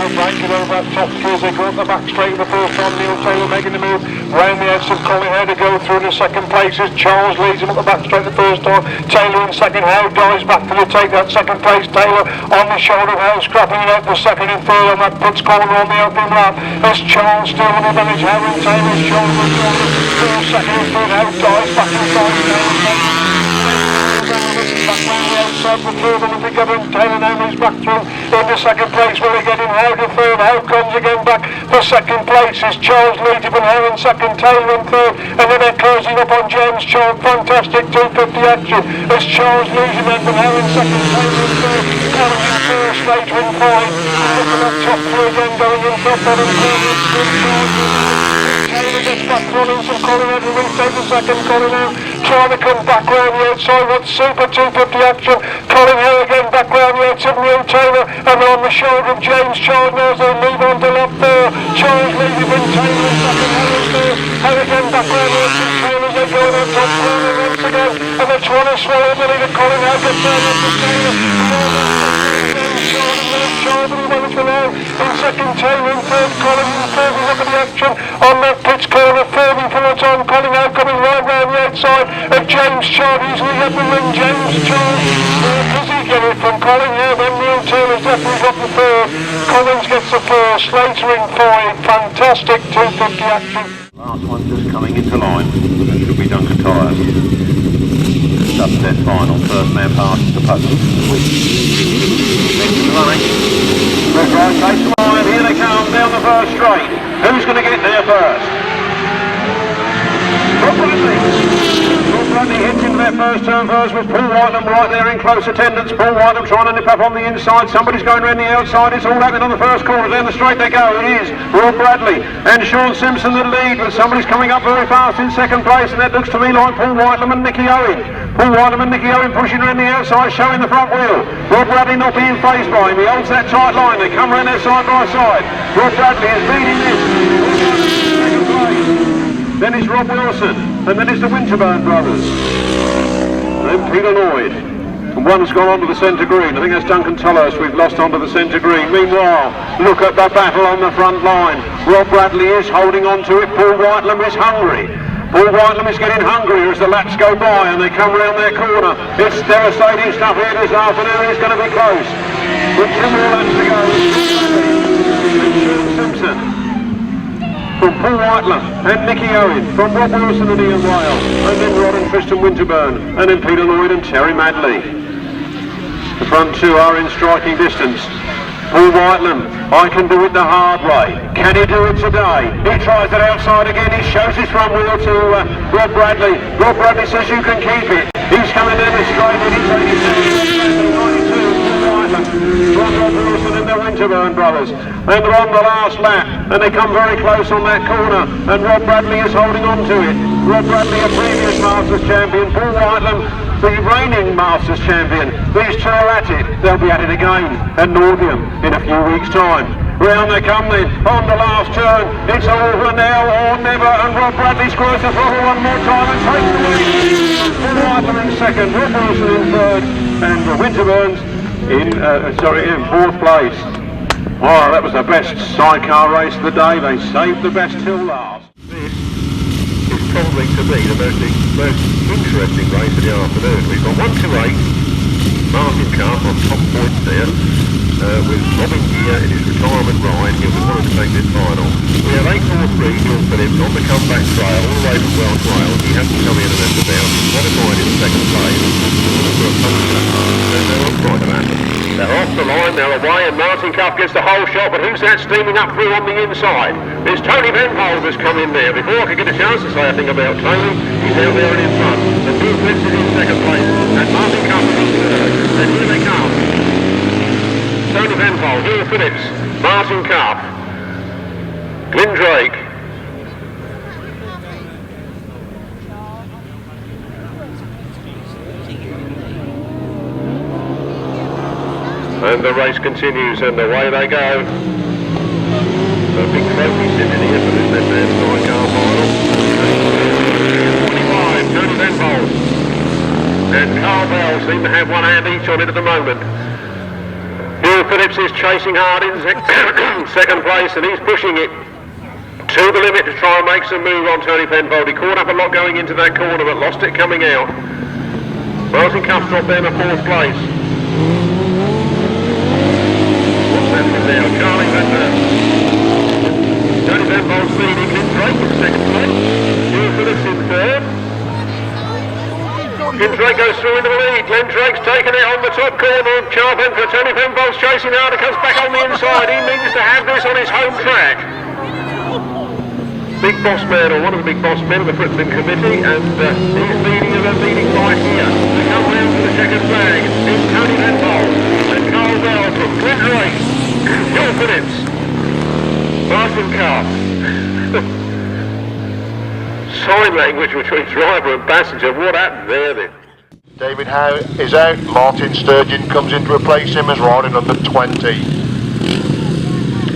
Breaking over that top three as they go up the back straight in the first one. Neil Taylor making the move round the edge of Collier to go through in the second place. Charles leads him up the back straight the first time. Taylor in second. Howe dives back to the take that second place. Taylor on the shoulder of Howe, scrapping it out for second and third on that pits corner on the open lap. There's Charles still on the manage. Howe and Taylor's shoulder to shoulder. Third, second and third. Howe dives back inside. Back round the outside for third and together, and Taylor now moves back through in the second place. Will he get in Howe to third? Howe comes again back for second place. Is Charles leads him and Howe in second, Taylor in third, and then they're closing up on James Charles. Fantastic 250 action as Charles leads him and Howe in second, Taylor in third, Colin in first, Slater in five. Look at that top three again going in top of him. Taylor gets back running some Colin Edward will take the second. Colin out trying to come back round the outside. What super 250 action. Colin Hill again back round the outside. Neil Taylor and on the shoulder of James Charles. Now they'll move on to lap four. Charles leading in Taylor in second. Hill in third. Hill again back round the outside. Taylor's they go on top corner once again. And they're trying to swallow the lead of Colin Hill. Gets down to Taylor. Charles in second, Taylor in third, Colin in third. Look at the action on that pitch corner, third and fourth on Colin now coming right round the outside of James Charles. Easily up the ring, James Charles. Does he get it from Colin here? Then Neil Taylor's definitely got the third. Collins gets the first, Slater in five. Fantastic 250 action. Last one just coming into line. That should be Duncan Tyres. Subset final. First man passes the putt. Next to the line. Red right takes the line. Here they come down the first straight. Who's going to get there first? Rob Bradley hits into their first turn first with Paul Whitelam right there in close attendance. Paul Whitelam trying to nip up on the inside. Somebody's going around the outside. It's all happening on the first corner. Down the straight they go. It is Rob Bradley and Sean Simpson the lead, but somebody's coming up very fast in second place, and that looks to me like Paul Whitelam and Nicky Owen. Paul Whitelam and Nicky Owen pushing around the outside, showing the front wheel. Rob Bradley not being phased by him. He holds that tight line. They come around there side by side. Rob Bradley is leading this. Second place. Then it's Rob Wilson, and then it's the Winterburn brothers. And then Peter Lloyd. And one's gone onto the centre green. I think that's Duncan Tullows we've lost onto the centre green. Meanwhile, look at the battle on the front line. Rob Bradley is holding on to it. Paul Whitelam is hungry. Paul Whitelam is getting hungrier as the laps go by and they come round their corner. It's devastating stuff here this afternoon. It's going to be close. With two more laps to go. And Sean Simpson from Paul Whitelam and Nicky Owen, from Rob Wilson and Ian Whale, and then Rod and Tristan Winterburn, and then Peter Lloyd and Terry Madley. The front two are in striking distance. Paul Whitelam, I can do it the hard way. Can he do it today? He tries it outside again. He shows his front wheel to Rob Bradley. Rob Bradley says you can keep it. He's coming down the straight and he's taking from Rob Wilson and the Winterburn brothers, and they're on the last lap and they come very close on that corner, and Rob Bradley is holding on to it. Rob Bradley, a previous Masters champion. Paul Whitelam, the reigning Masters champion. These two are at it. They'll be at it again at Northiam in a few weeks' time. Round they come then, on the last turn. It's over now or never, and Rob Bradley screws the throttle one more time and takes the lead. Paul Whitelam in second, Rob Wilson in third, and the Winterburns in fourth place. Oh, that was the best sidecar race of the day. They saved the best till last. This is probably to me the most interesting race of the afternoon. We've got 128 Martin Cup on top points there, with Robin Gear in his retirement ride. He'll be wanting to make this final. We have 843 Neil Phillips on the comeback trail all the way from Welsh Wales. He hasn't come in and ended down. He's modified in second place. They're not quite about it. They're off the line, they're away, and Martin Cuff gets the whole shot, but who's that steaming up through on the inside? It's Tony Venhold has come in there. Before I could get a chance to say a thing about Tony, he's out there and in front. The Blue Blitz is in second place, and Martin Cuff is in third. And here they come. Tony Penfold, Will Phillips, Martin Cup, Glyn Drake. And the race continues, and away they go. So big trophy sitting here for this left-hand sidecar final. 25, Tony Penfold and Carl Bell seem to have one hand each on it at the moment. Bill Phillips is chasing hard in second place, and he's pushing it to the limit to try and make some move on Tony Penfold. He caught up a lot going into that corner, but lost it coming out. Martin Cuff dropped down to fourth place. Now, Charlie Tony Penfold's leading, Glyn Drake in second place, Will Phillips in third. Glyn Drake goes through into the lead, Glyn Drake's taken it on the top corner of Charlie Penfold. Tony Penfold's chasing hard, it comes back on the inside, he means to have this on his home track. Big boss man, or one of the big boss men of the Frittenden committee, and he's leading of a leading fight here. They come round to the checkered flag, it's Tony Penfold and Carl Bell from Glyn Drake. Will Phillips, Martin Cup. Sign language between driver and passenger. What happened there then? David Howe is out. Martin Sturgeon comes in to replace him as riding under 20.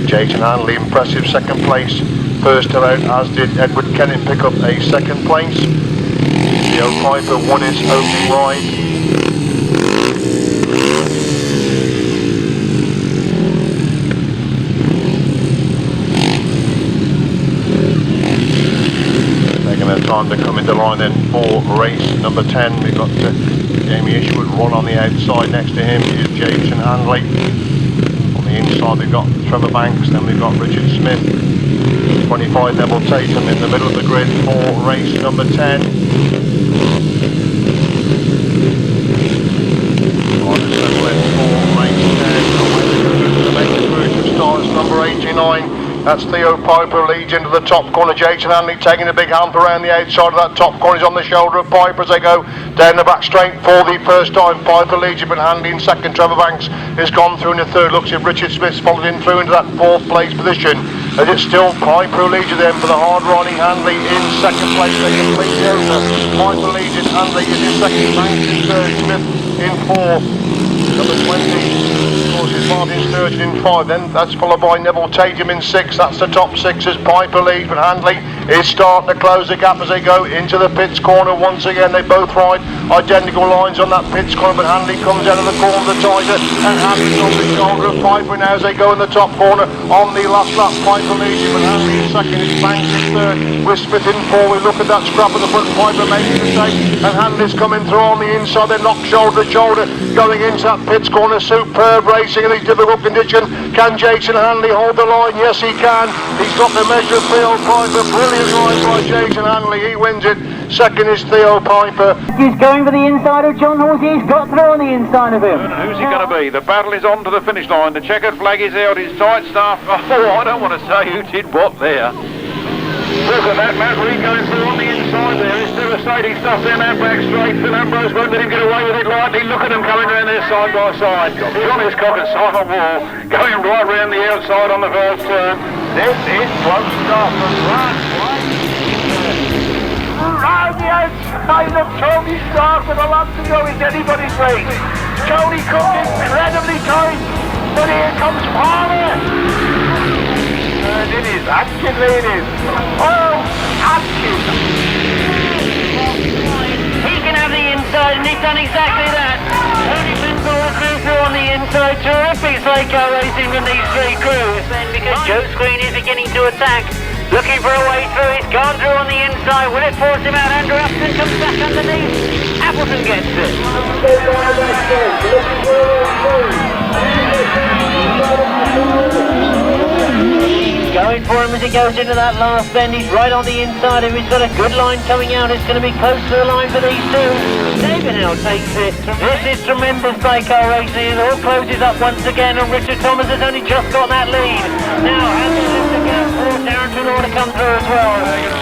Jason Hanley, impressive second place. First out, as did Edward Kennett, pick up a second place. Theo Piper won his opening ride. Time to come into line then for race number 10. We've got Jamie Ishwood run on the outside. Next to him is Jason Hanley. On the inside we've got Trevor Banks, then we've got Richard Smith. 25 Neville Tatum in the middle of the grid for race number 10. On the settle in for race 10. The main group of stars number 89. That's Theo Piper, leads into the top corner. Jason Hanley taking a big hump around the outside of that top corner. He's on the shoulder of Piper as they go down the back straight for the first time. Piper leads him, but Hanley in second. Trevor Banks has gone through in the third. Looks at Richard Smith's followed in through into that fourth place position. As it's still Piper who leads you then for the hard riding Hanley in second place. They complete the over. Piper leads it. Hanley is in second. Banks in third. Smith in fourth. Number 20, of course, is Martin Sturgeon in 5. Then that's followed by Neville Tatum in 6. That's the top 6 as Piper leads, but Handley is starting to close the gap as they go into the pits corner. Once again, they both ride identical lines on that pits corner, but Handley comes out of the corner of the tiger, and Handley's on the shoulder of Piper now as they go in the top corner. On the last lap, Piper leads him, but Handley in second, it's Banks in third, with Smith in 4. We look at that scrap at the front, Piper making a mistake, and Handley's coming through on the inside. They lock shoulder to shoulder, going into that pits corner. Superb racing in these difficult conditions. Can Jason Hanley hold the line? Yes, he can. He's got the measure of Theo Piper. Brilliant ride by Jason Hanley. He wins it. Second is Theo Piper. He's going for the inside of John Horsey. He's got through on the inside of him. Who's he going to be? The battle is on to the finish line. The checkered flag is out. It's tight stuff. Oh, I don't want to say who did what there. Look at that, Matt Reed going through on the inside there. It's devastating stuff down that back straight. Phil Ambrose won't let him get away with it lightly. Look at them coming around there side by side. John Hiscock and Simon Wall going right round the outside on the first turn. This is close stuff. Round the outside of Tony Stark with a lot to go. Is anybody's race. Tony comes incredibly tight, but here comes Palmer. And it is Atkins, ladies. Oh, Atkins. He can have the inside, and he's done exactly that. Tony Penfold through on the inside. Terrific slate car racing from these three crews. Then because Joe Screen is beginning to attack, looking for a way through. He's gone through on the inside. Will it force him out? Andrew Upton comes back underneath. Appleton gets it. Going for him as he goes into that last bend. He's right on the inside of him. He's got a good line coming out. It's going to be close to the line for these two. David now takes it. This is tremendous bike car racing. It all closes up once again, and Richard Thomas has only just got that lead. Now, has he left the gap for Darren Trelawney come through as well.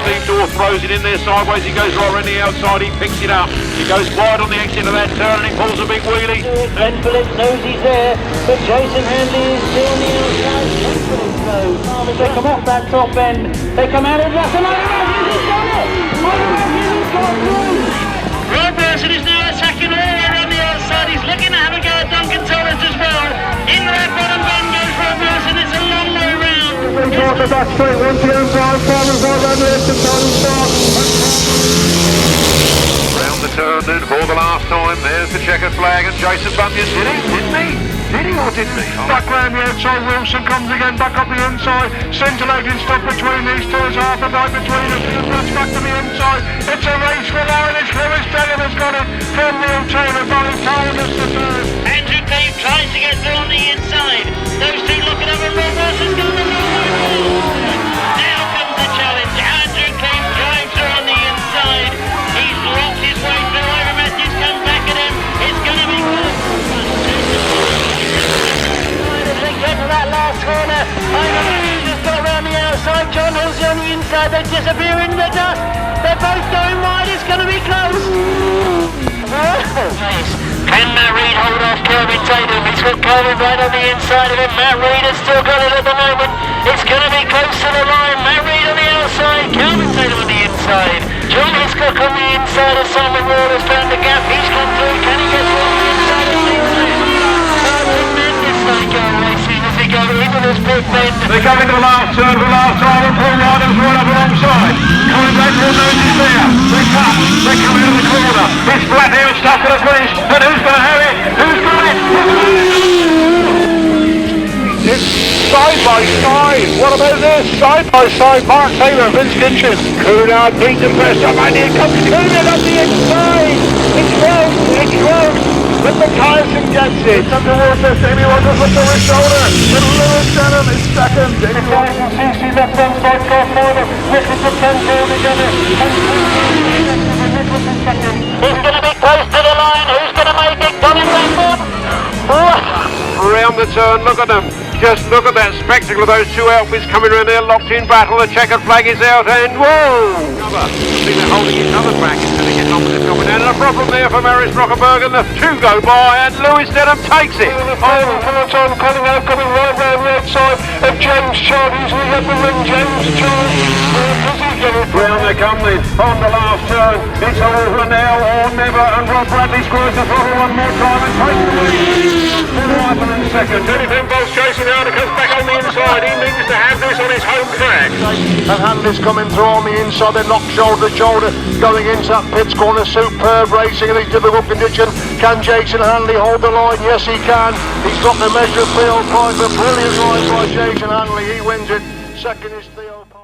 Steve Dorr throws it in there sideways. He goes right around the outside. He picks it up. He goes wide on the exit of that turn and he pulls a big wheelie. Glenn Phillips knows he's there, but Jason Handley is still on the outside. Glenn Phillips knows. Farmers, they come off that top end. They come out of Russell. He's done it! He's got through! Roy Burson is now attacking all the way around the outside. He's looking to have a go at Duncan Torres as well. In that bottom bend goes Roy Burson. It's a long way round. Talk about straight one to the inside, farmers all down the left and down the start. Round the turn then for the last time. There's the checkered flag and Jason Bunyan did he? Didn't he? Did he or didn't he? Back round the outside, Wilson comes again, back up the inside. Scintillating stuff between these two, it's half a night between them. That's back to the inside. It's a race for Irish. Lewis Denham has got it from Neil Taylor. Barry Tower is the third. Andrew Cave tries to get through on the inside. Those two looking over Roy Burson's going the wrong way. Now comes the challenge. Andrew Cave drives through on the inside. He's locked his way through. Ira Matthews comes back at him. It's going to be close. As they get to that last corner, Ira Matthews has got around the outside. John Hill's on the inside. They disappear in the dust. They're both going wide. It's going to be close. Can Matt Reid hold off Kelvin Tatum? He's got Kelvin right on the inside of him. Matt Reid has still got it at the moment. It's going to be close to the line. Matt Reid on the outside. Kelvin Tatum on the inside. John Hiscock on the inside of Simon Wall has found the gap. He's come through. Can he get through on the inside of Sinclair? Tremendous night going racing as they go into this big bend. They come into the last turn for the last time and Paul Ryder's right up alongside. Coming back for nose is there. They cut. They're coming into the corner. It's flat here and stuck to the finish. But who's going to have it? Who's got it? It's side by side. What about this? Side by side. Mark Taylor, Vince Kitchen. Coonard beat them first up. And here comes Coonard up the inside. It's close. It's close. But McCarson gets it. It's underwater. Jamie Waters with the wrist shoulder. And Lewis Denham is second. Jamie Waters. 60 left on side car forward. Nicholson comes all together. He's going to be close to the line. Who's going to make it? Colin Bamford. Round the turn, look at them. Just look at that spectacle of those two outfits coming around there, locked in battle. The checkered flag is out and whoa! I think they're holding each other back until they get on with it coming down. And a problem there for Maris Rockerbergen. The two go by and Lewis Denham takes it. The final peloton coming out, coming right round the outside of James Chard. He's at the ring. James Chard. Round they come then, on the last turn. It's over now or never. And Rob Bradley screws the throttle one more time and takes the lead. In second. 25 volts Jason Harder comes back on the inside. He means to have this on his home track. And Handley's coming through on the inside. They're locked shoulder to shoulder going into that pits corner. Superb racing in these difficult conditions. Can Jason Handley hold the line? Yes, he can. He's got the measure of Theo Piper. Brilliant ride by Jason Handley. He wins it. Second is Theo Piper.